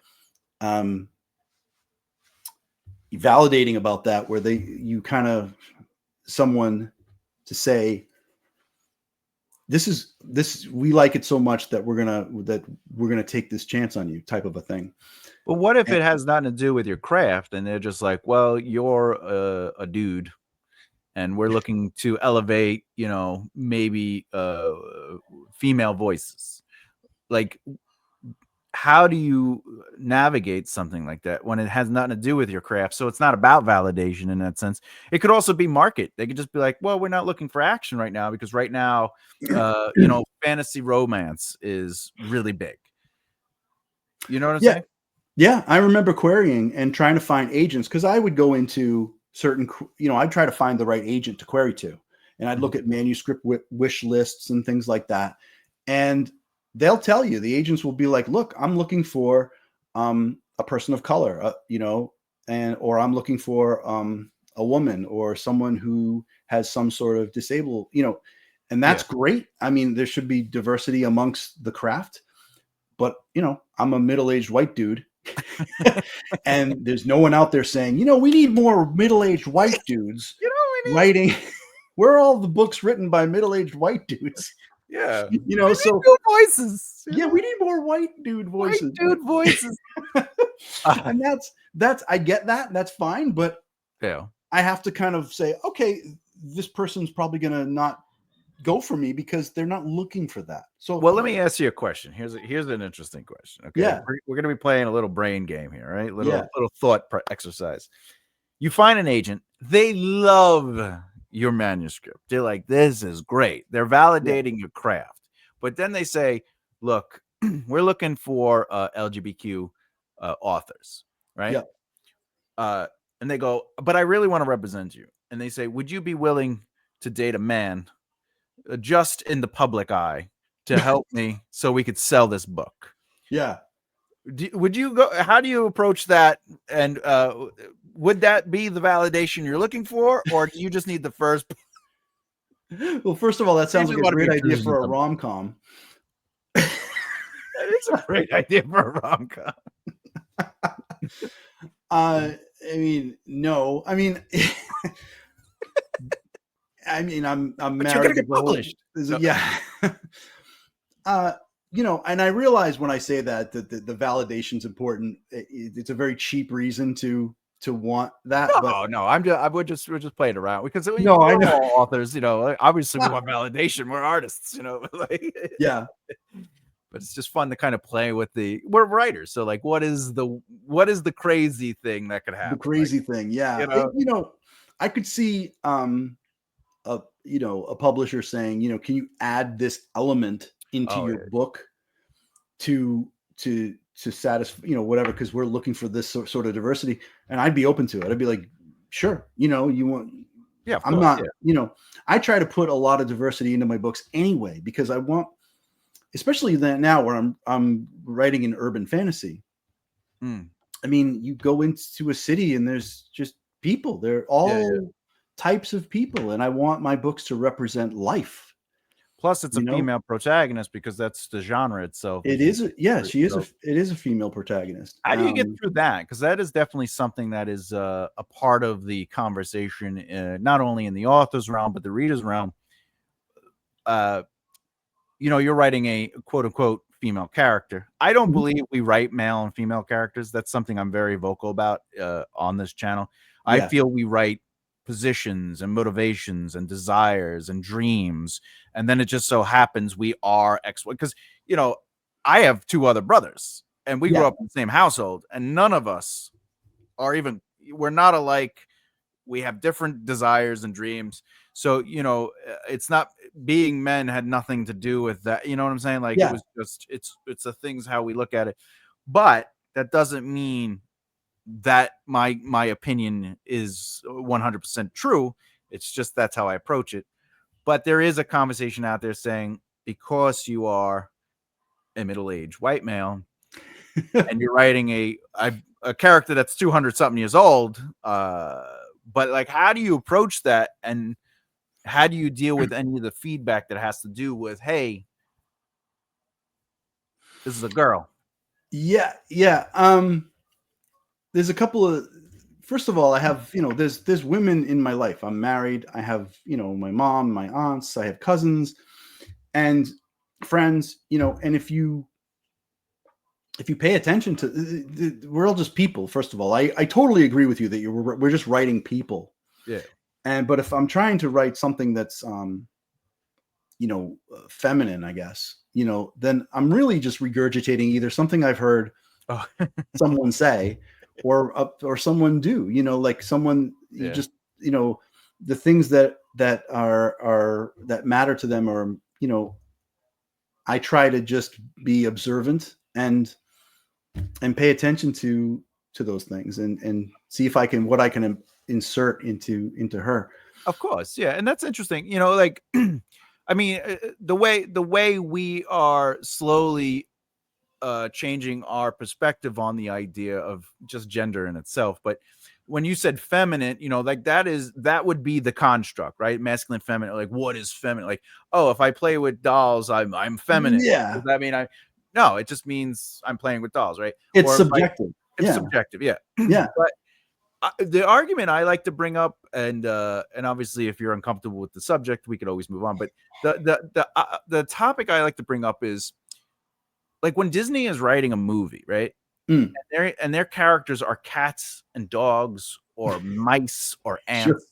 validating about that, where you kind of someone to say, this we like it so much that we're gonna take this chance on you, type of a thing. But what if it has nothing to do with your craft, and they're just like, well, you're a dude, and we're looking to elevate, maybe female voices. Like, how do you navigate something like that when it has nothing to do with your craft? So it's not about validation in that sense. It could also be market. They could just be like, well, we're not looking for action right now, because right now, fantasy romance is really big. You know what I'm saying? Yeah, I remember querying and trying to find agents, because I would go into certain, I'd try to find the right agent to query to, and I'd look at manuscript wish lists and things like that. And they'll tell you, the agents will be like, look, I'm looking for a person of color, or I'm looking for a woman or someone who has some sort of disable, and that's great. I mean, there should be diversity amongst the craft, but I'm a middle-aged white dude. And there's no one out there saying, we need more middle-aged white dudes writing. Where are all the books written by middle-aged white dudes? Yeah. So new voices. Yeah, we need more white dude voices. White dude voices. And that's I get that. That's fine, but I have to kind of say, okay, this person's probably gonna not go for me because they're not looking for that. So well, let me ask you a question. Here's an interesting question. Okay. Yeah. We're gonna be playing a little brain game here, right? Little thought exercise. You find an agent, they love your manuscript. They're like, this is great. They're validating your craft. But then they say, look, we're looking for LGBTQ authors, right? Yeah. And they go, but I really want to represent you. And they say, would you be willing to date a man just in the public eye to help me so we could sell this book? Yeah. Would you go? How do you approach that? And would that be the validation you're looking for, or do you just need the first? Well, first of all, that sounds like a great idea for a rom-com. That is a great idea for a rom-com. I mean, no. I mean, I'm But married. you're gonna get published. Yeah. And I realize when I say that the validation's important. It's a very cheap reason to want that. No, we're just playing around because I know all authors, obviously we want validation. We're artists, like, yeah. But it's just fun to kind of play with we're writers. So like, what is the crazy thing that could happen? The crazy thing. Yeah. I could see, a publisher saying, can you add this element into your book to satisfy, whatever, because we're looking for this sort of diversity, and I'd be open to it. I'd be like, sure, you want. Yeah, I'm not. I try to put a lot of diversity into my books anyway because I want, especially now where I'm writing in urban fantasy. I mean, you go into a city and there's just people. They're all types of people, and I want my books to represent life. Plus, it's a female protagonist because that's the genre itself. It is. She is. It is a female protagonist. How do you get through that? Because that is definitely something that is a part of the conversation, not only in the author's realm but the reader's realm. You're writing a quote unquote female character. I don't believe we write male and female characters. That's something I'm very vocal about on this channel. I feel we write positions and motivations and desires and dreams, and then it just so happens we are because I have two other brothers and we grew up in the same household, and none of us we're not alike. We have different desires and dreams, so it's not, being men had nothing to do with that, you know what I'm saying? Like, it was just it's the things how we look at it, but that doesn't mean that my opinion is 100% true. It's just that's how I approach it. But there is a conversation out there saying, because you are a middle-aged white male and you're writing a character that's 200 something years old, but like, how do you approach that, and how do you deal with any of the feedback that has to do with, hey, this is a girl? Yeah. There's a couple of, first of all, I have, there's women in my life. I'm married. I have, my mom, my aunts, I have cousins and friends, and if you pay attention to, we're all just people. First of all, I totally agree with you that we're just writing people. Yeah. But if I'm trying to write something that's, feminine, I guess, then I'm really just regurgitating either something I've heard someone say, or someone do, like someone, you just, the things that are that matter to them, or, I try to just be observant and pay attention to those things and see if what I can insert into her. Of course. Yeah. And that's interesting. Like, I mean, the way we are slowly changing our perspective on the idea of just gender in itself. But when you said feminine, like that would be the construct, right? Masculine, feminine. Like, what is feminine? Like, oh, if I play with dolls, I'm feminine. Does Yeah, that mean no, it just means I'm playing with dolls, right? it's Or if subjective. it's Yeah, subjective, yeah. yeah, But the argument I like to bring up, and obviously if you're uncomfortable with the subject, we could always move on. But the topic I like to bring up is like when Disney is writing a movie, right? mm, And their characters are cats and dogs or mice or sure, ants.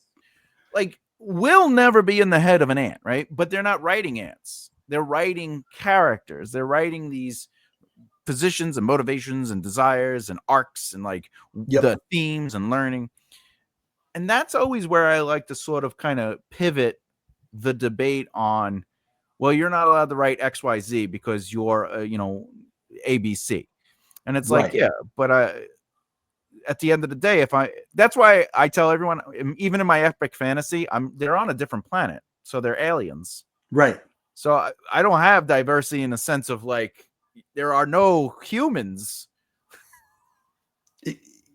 Like, we'll never be in the head of an ant, right? But they're not writing ants. They're writing characters. They're writing these positions and motivations and desires and arcs and like yep, the themes and learning. And that's always where I like to sort of kind of pivot the debate on, well, you're not allowed to write XYZ because you're, ABC. And it's like, right, yeah, but at the end of the day, that's why I tell everyone, even in my epic fantasy, they're on a different planet. So they're aliens. right. So I don't have diversity in the sense of like, there are no humans.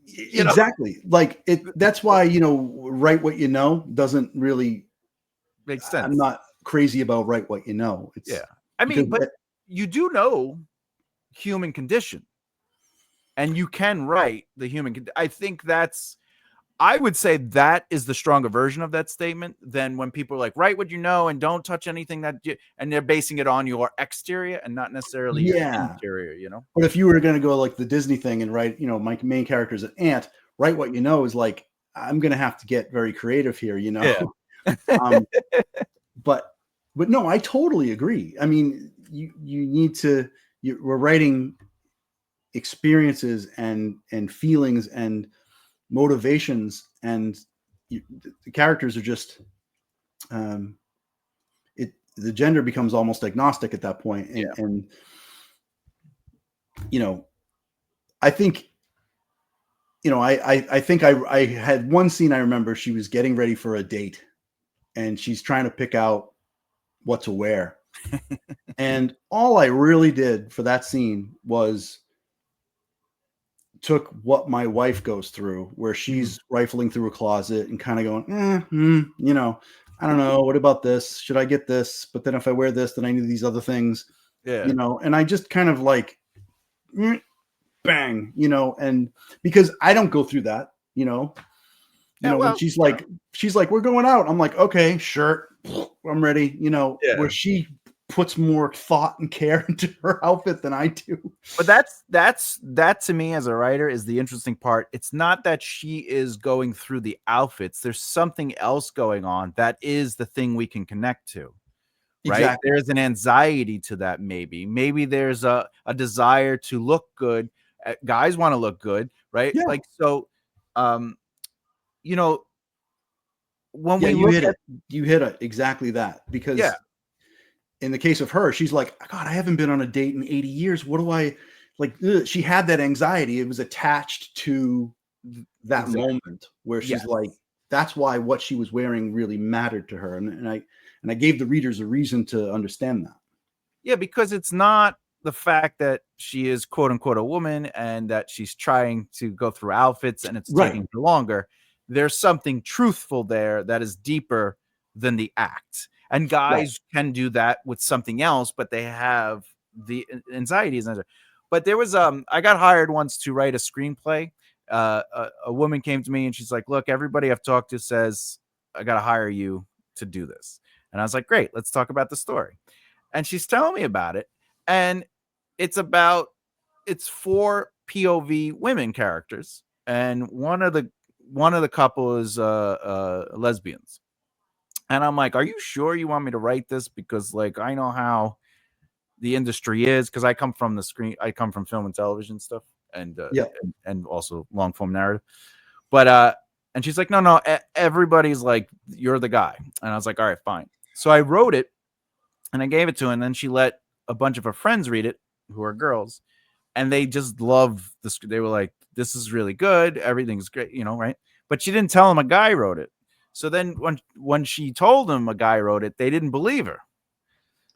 Exactly. Like that's why, write what you know doesn't really, Makes sense. I'm not crazy about write what you know. It's Yeah. I mean, but you do know human condition and you can write the human. I think I would say that is the stronger version of that statement than when people are like, write what you know and don't touch anything and they're basing it on your exterior and not necessarily your interior, But if you were going to go like the Disney thing and write, my main character is an ant, write what you know is like, I'm going to have to get very creative here, Yeah. But no, I totally agree. I mean, you need to, we're writing experiences and feelings and motivations, and the characters are just the gender becomes almost agnostic at that point. And I think I think I had one scene. I remember she was getting ready for a date and she's trying to pick out what to wear. And all I really did for that scene was took what my wife goes through, where she's rifling through a closet and kind of going, I don't know. What about this? Should I get this? But then if I wear this, then I need these other things, and I just kind of like, bang, and because I don't go through that, when she's like, we're going out. I'm like, okay, sure. I'm ready. Where she puts more thought and care into her outfit than I do. But that to me as a writer is the interesting part. It's not that she is going through the outfits. There's something else going on that is the thing we can connect to. Right? Exactly. There's an anxiety to that. Maybe there's a desire to look good. Guys want to look good, right? Yeah. Like, so, when we you hit it exactly that, because in the case of her, she's like, God, I haven't been on a date in 80 years. What do I like? She had that anxiety. It was attached to that moment where she's like, that's why what she was wearing really mattered to her. And I gave the readers a reason to understand that. Yeah, because it's not the fact that she is quote unquote a woman and that she's trying to go through outfits and it's taking her longer. There's something truthful there that is deeper than the act. And guys can do that with something else, but they have the anxieties. But there was I got hired once to write a screenplay. A woman came to me and she's like, look, everybody I've talked to says I got to hire you to do this. And I was like, great, let's talk about the story. And she's telling me about it. And it's 4 POV women characters. And one of the couple is lesbians. And I'm like, are you sure you want me to write this? Because like, I know how the industry is, because I come from film and television stuff and also long form narrative. But and she's like, no, everybody's like, you're the guy. And I was like, all right, fine. So I wrote it and I gave it to her, and then she let a bunch of her friends read it, who are girls, and they just love this. They were like, this is really good. Everything's great, right? But she didn't tell them a guy wrote it. So then when she told them a guy wrote it, they didn't believe her.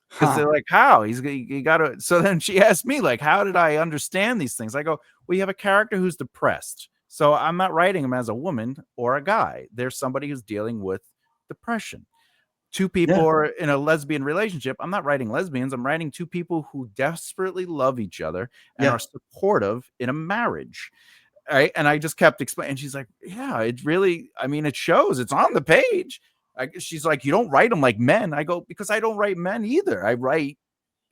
Because they're like, how? He got to. So then she asked me, like, how did I understand these things? I go, well, you have a character who's depressed. So I'm not writing them as a woman or a guy. There's somebody who's dealing with depression. Two people Yeah. are in a lesbian relationship. I'm not writing lesbians. I'm writing two people who desperately love each other and Yeah. are supportive in a marriage. Right. And I just kept explaining. She's like, yeah, it really, I mean, it shows. It's on the page. She's like, you don't write them like men. I go, because I don't write men either. I write,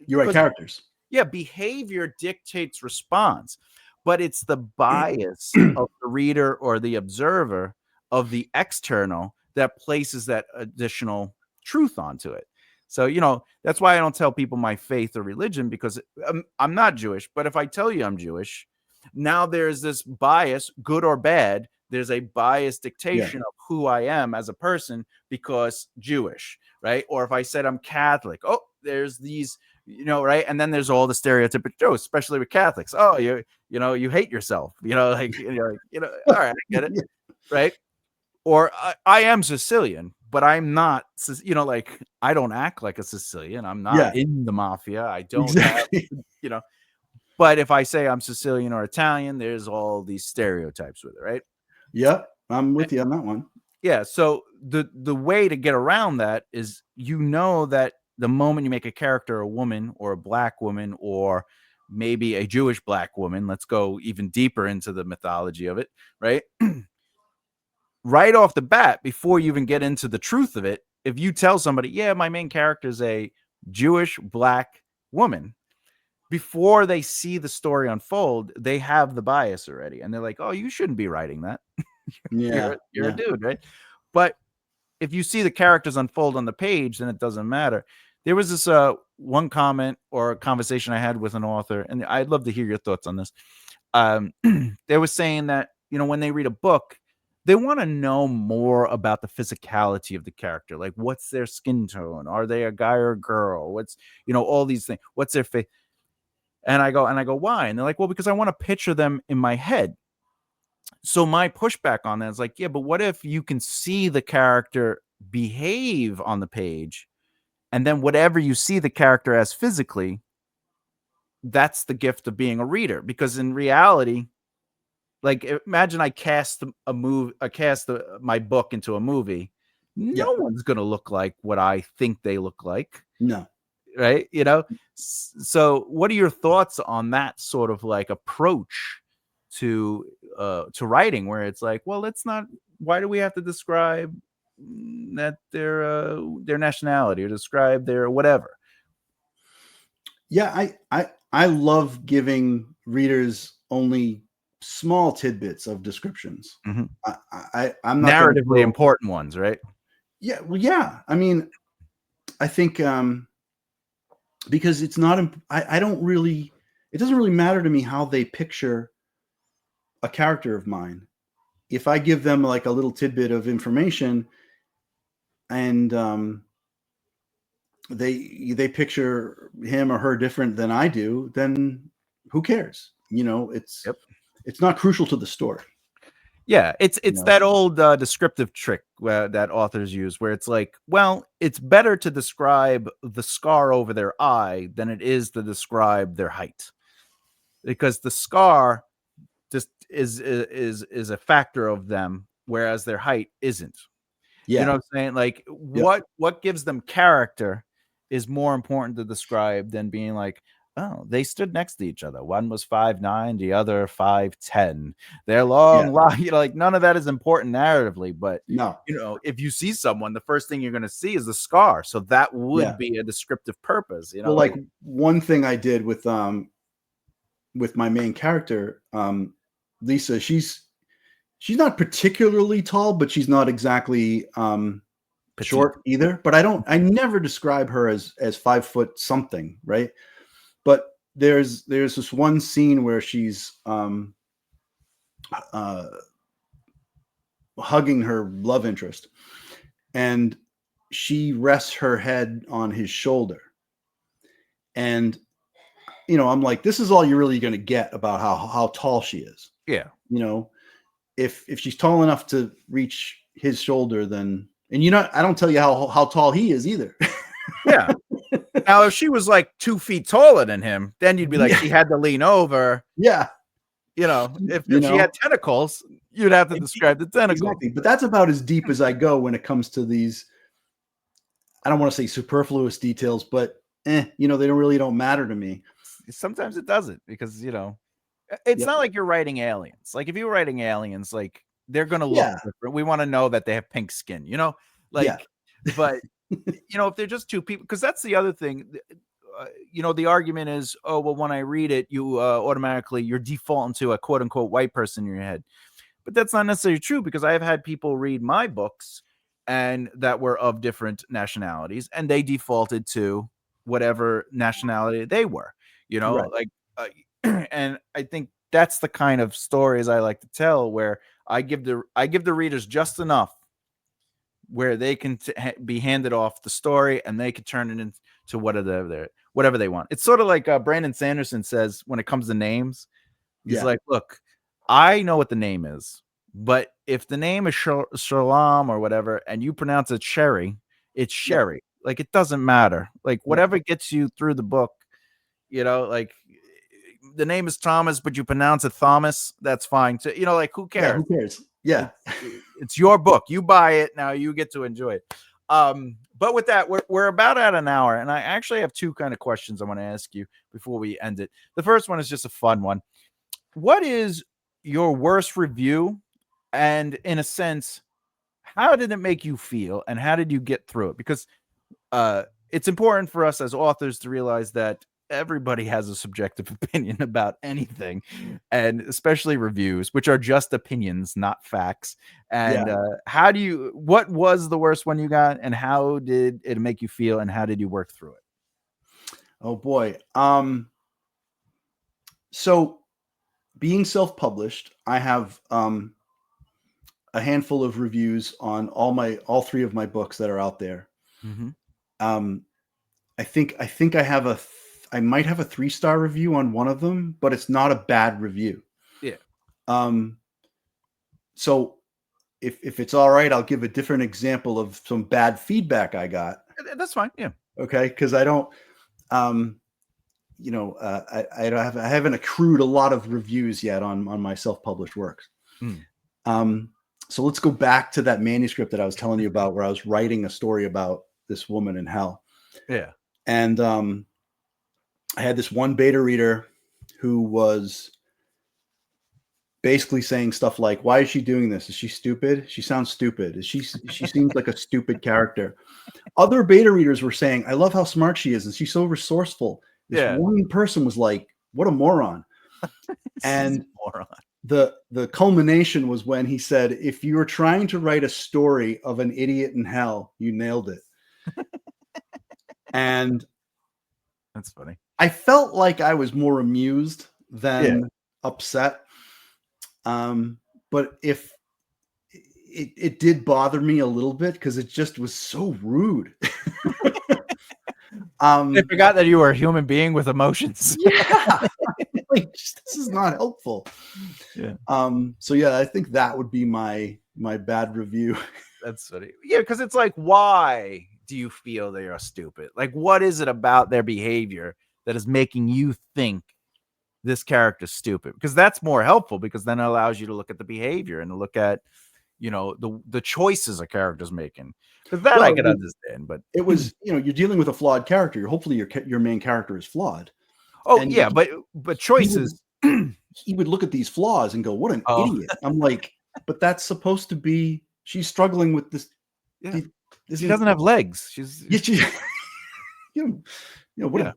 You write characters. yeah, behavior dictates response, but it's the bias of the reader or the observer of the external that places that additional truth onto it. So, that's why I don't tell people my faith or religion, because I'm not Jewish. But if I tell you I'm Jewish, now there's this bias, good or bad. There's a bias dictation of who I am as a person because Jewish, right? Or if I said I'm Catholic, oh, there's these, right? And then there's all the stereotypical jokes, especially with Catholics. Oh, you hate yourself, like, all right, I get it, right? Or I am Sicilian, but I'm not, like, I don't act like a Sicilian. I'm not in the mafia. I don't Exactly. have, but if I say I'm Sicilian or Italian, there's all these stereotypes with it, right? Yep. I'm with you on that one. Yeah. So the way to get around that is, that the moment you make a character a woman or a black woman or maybe a Jewish black woman, let's go even deeper into the mythology of it, right? Right off the bat, before you even get into the truth of it, if you tell somebody, yeah, my main character is a Jewish black woman, before they see the story unfold, they have the bias already. And they're like, oh, you shouldn't be writing that. You're a dude, right? But if you see the characters unfold on the page, then it doesn't matter. There was this one comment or a conversation I had with an author, and I'd love to hear your thoughts on this. They were saying that, when they read a book, they want to know more about the physicality of the character. Like, what's their skin tone? Are they a guy or a girl? What's, all these things. What's their face? And I go, why? And they're like, well, because I want to picture them in my head. So my pushback on that is like, yeah, but what if you can see the character behave on the page, and then whatever you see the character as physically, that's the gift of being a reader. Because in reality, like, imagine I cast my book into a movie. No one's going to look like what I think they look like. No. Right. So what are your thoughts on that sort of like approach to writing, where it's like, well, it's not, why do we have to describe that their nationality or describe their whatever? Yeah, I love giving readers only small tidbits of descriptions. Mm-hmm. I'm not narratively important ones, right? Yeah, well, yeah. I mean, I think because it's not, I don't really, it doesn't really matter to me how they picture a character of mine. If I give them like a little tidbit of information and they picture him or her different than I do, then who cares? It's not crucial to the story. Yeah, it's that old descriptive trick that authors use, where it's like, well, it's better to describe the scar over their eye than it is to describe their height, because the scar just is a factor of them, whereas their height isn't. Yeah. You know what I'm saying? Like, what gives them character is more important to describe than being like, oh, they stood next to each other. One was 5'9", the other 5'10". They're long, like, none of that is important narratively. But no, if you see someone, the first thing you're going to see is the scar. So that would be a descriptive purpose. Well, like one thing I did with my main character, Lisa, she's not particularly tall, but she's not exactly short either. But I never describe her as 5 foot something, right? But there's this one scene where she's hugging her love interest, and she rests her head on his shoulder. And I'm like, this is all you're really going to get about how tall she is. Yeah. If she's tall enough to reach his shoulder, then, and I don't tell you how tall he is either. Yeah. Now, if she was like 2 feet taller than him, then you'd be like, she had to lean over. Yeah. If You she know, had tentacles, you'd have to describe the tentacles. exactly. But that's about as deep as I go when it comes to these. I don't want to say superfluous details, but they don't matter to me. Sometimes it doesn't because it's Yep. not like you're writing aliens. Like if you were writing aliens, like they're gonna look Yeah. different. We want to know that they have pink skin, Yeah. but if they're just two people, because that's the other thing. The argument is, oh well, when I read it, you automatically you're defaulting to a quote unquote white person in your head. But that's not necessarily true because I have had people read my books and that were of different nationalities and they defaulted to whatever nationality they were, Right. like, and I think that's the kind of stories I like to tell where I give the readers just enough where they can be handed off the story and they could turn it into whatever they want. It's sort of like Brandon Sanderson says when it comes to names. He's like, look, I know what the name is, but if the name is Shalom or whatever, and you pronounce it Sherry, it's Sherry. Like, it doesn't matter. Like, whatever gets you through the book, like the name is Thomas, but you pronounce it Thomas, that's fine. So, like, who cares? Yeah, who cares? Yeah. It's your book. You buy it. Now you get to enjoy it. But with that, we're about at an hour, and I actually have two kind of questions I want to ask you before we end it. The first one is just a fun one. What is your worst review? And in a sense, how did it make you feel? And how did you get through it? Because it's important for us as authors to realize that everybody has a subjective opinion about anything, and especially reviews, which are just opinions, not facts. And what was the worst one you got? And how did it make you feel? And how did you work through it? Oh, boy. So being self-published, I have a handful of reviews on all three of my books that are out there. Mm-hmm. I think I might have a 3-star review on one of them, but it's not a bad review. Yeah. So if it's all right, I'll give a different example of some bad feedback I got. That's fine. Yeah. Okay. Cause I don't, I haven't accrued a lot of reviews yet on my self-published works. So let's go back to that manuscript that I was telling you about, where I was writing a story about this woman in hell. Yeah. And I had this one beta reader who was basically saying stuff like, why is she doing this? Is she stupid? She sounds stupid. She seems like a stupid character. Other beta readers were saying, I love how smart she is, and she's so resourceful. This one person was like, what a moron. And the culmination was when he said, if you were trying to write a story of an idiot in hell, you nailed it. And that's funny. I felt like I was more amused than upset. But if it did bother me a little bit because it just was so rude. I forgot that you were a human being with emotions. Yeah. Like, this is not helpful. Yeah. So yeah, I think that would be my bad review. That's funny. Yeah, because it's like, why do you feel they are stupid? Like, what is it about their behavior that is making you think this character's stupid? Because that's more helpful, because then it allows you to look at the behavior and to look at, the choices a character's making. Because that I can understand, but it was, you're dealing with a flawed character. Hopefully your main character is flawed. Oh, and yeah, but choices. He would look at these flaws and go, what an idiot. I'm like, but that's supposed to be, she's struggling with this. Yeah. She doesn't have legs. She's what a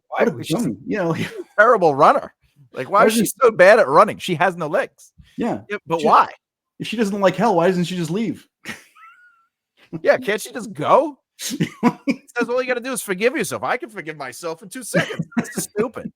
terrible runner. Like, why is she so bad at running? She has no legs. Yeah. But why? If she doesn't like hell, why doesn't she just leave? Yeah, can't she just go? Says all you got to do is forgive yourself. I can forgive myself in 2 seconds. This is stupid.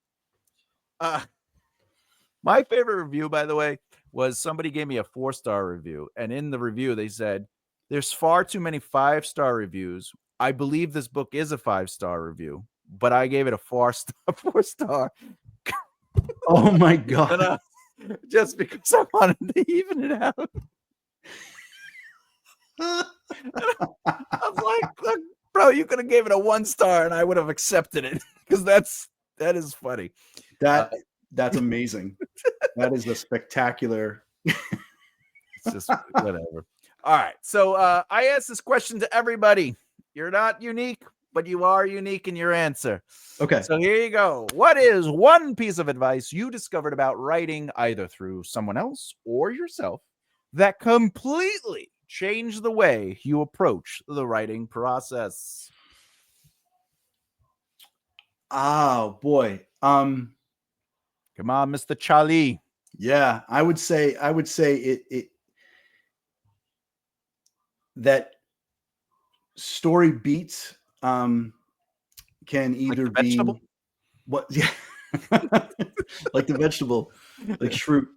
My favorite review, by the way, was somebody gave me a 4-star review, and in the review they said, "There's far too many 5-star reviews. I believe this book is a 5-star review, but I gave it a 4-star." Oh my god! Just because I wanted to even it out. I was like, look, bro, you could have gave it a 1-star and I would have accepted it, because that is funny. That's amazing. That is a spectacular. It's just whatever. All right. So I asked this question to everybody. You're not unique, but you are unique in your answer. Okay. So here you go. What is one piece of advice you discovered about writing, either through someone else or yourself, that completely changed the way you approach the writing process? Oh boy. Come on, Mr. Celi. Yeah, I would say it that story beats can either Like the vegetable? be what yeah like the vegetable, like shroot.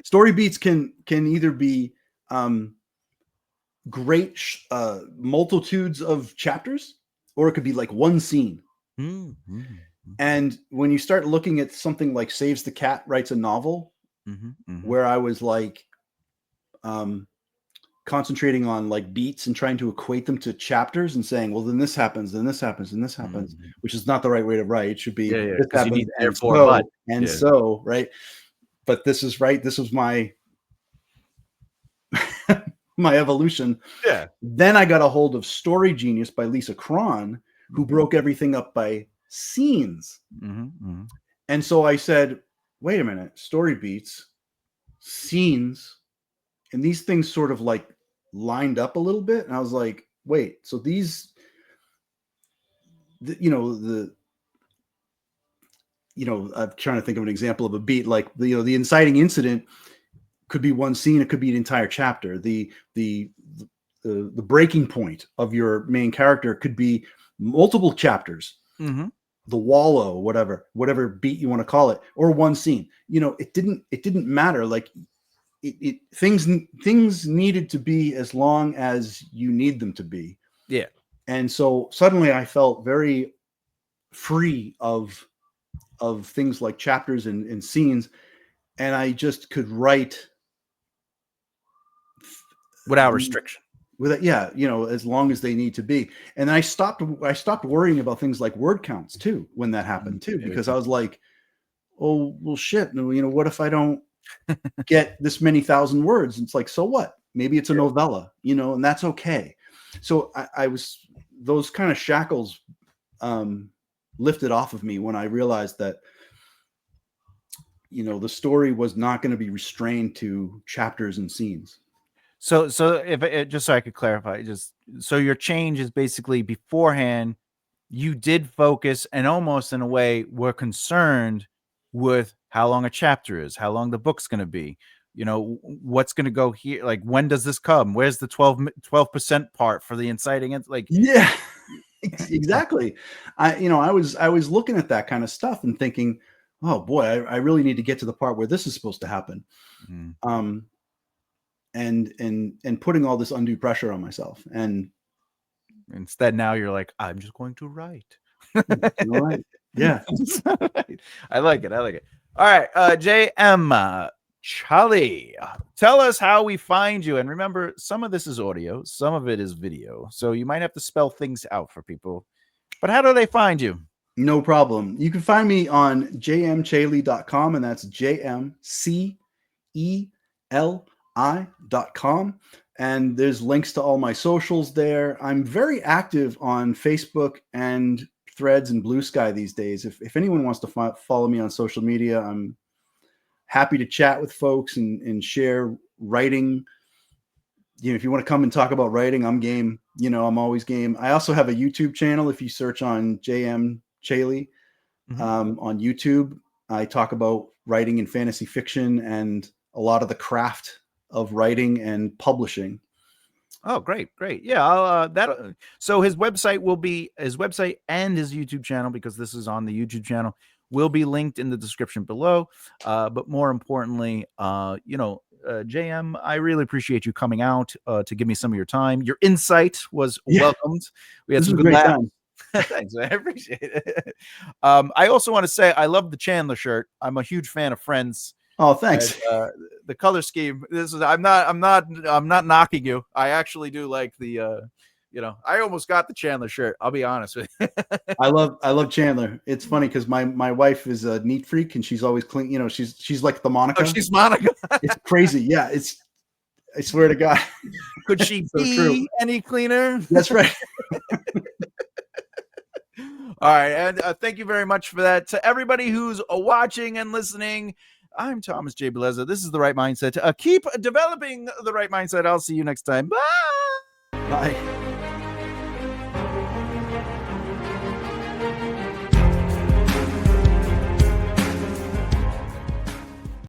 Story beats can either be great multitudes of chapters, or it could be like one scene. Mm-hmm. And when you start looking at something like Saves the Cat Writes a Novel, where I was like concentrating on like beats and trying to equate them to chapters and saying, well, then this happens, then this happens, and this happens, which is not the right way to write. It should be this happens and so and so, right? But this is right. This was my my evolution. Yeah. Then I got a hold of Story Genius by Lisa Cron, who broke everything up by scenes. And so I said, wait a minute, story beats, scenes, and these things sort of like lined up a little bit. And I was like, wait, so these, I'm trying to think of an example of a beat, like the inciting incident could be one scene, it could be an entire chapter. The breaking point of your main character could be multiple chapters. The wallow, whatever beat you want to call it, or one scene. It didn't matter. Like things needed to be as long as you need them to be. Yeah. And so suddenly I felt very free of things like chapters and scenes, and I just could write without restriction. As long as they need to be. And I stopped worrying about things like word counts too when that happened too, because I was like, oh well, shit. What if I don't get this many thousand words? And it's like, so what? Maybe it's a novella, and that's okay. So I was, those kind of shackles lifted off of me when I realized that the story was not going to be restrained to chapters and scenes. So if just so I could clarify, so your change is basically beforehand, you did focus and almost in a way were concerned with how long a chapter is, how long the book's going to be, what's going to go here. Like, when does this come? Where's the 12% part for the inciting? It's like, yeah, exactly. I was looking at that kind of stuff and thinking, oh boy, I really need to get to the part where this is supposed to happen. And putting all this undue pressure on myself. And instead now you're like, I'm just going to write. Right. Yeah. I like it. All right. JM Celi, tell us how we find you. And remember, some of this is audio, some of it is video. So you might have to spell things out for people. But how do they find you? No problem. You can find me on jmceli.com, and that's jmceli.com. And there's links to all my socials there. I'm very active on Facebook and Threads and Blue Sky these days. If anyone wants to follow me on social media, I'm happy to chat with folks and share writing. If you want to come and talk about writing, I'm game. I'm always game. I also have a YouTube channel. If you search on JM Celi on YouTube, I talk about writing in fantasy fiction and a lot of the craft of writing and publishing. Oh, great. Yeah, so his website and his YouTube channel, because this is on the YouTube channel, will be linked in the description below. But more importantly, JM, I really appreciate you coming out to give me some of your time. Your insight was welcomed. We had some good laughs. Thanks, I appreciate it. I also want to say I love the Chandler shirt. I'm a huge fan of Friends. Oh, thanks. And, the color scheme. I'm not knocking you. I actually do like the You know, I almost got the Chandler shirt. I'll be honest with you. I love Chandler. It's funny because my wife is a neat freak and she's always clean. You know, she's like the Monica. Oh, she's Monica. It's crazy. Yeah, I swear to God. Could she so be true. any cleaner? That's right. All right, and thank you very much for that. To everybody who's watching and listening, I'm Thomas J. Bellezza. This is The Right Mindset. Keep developing the right mindset. I'll see you next time. Bye. Bye.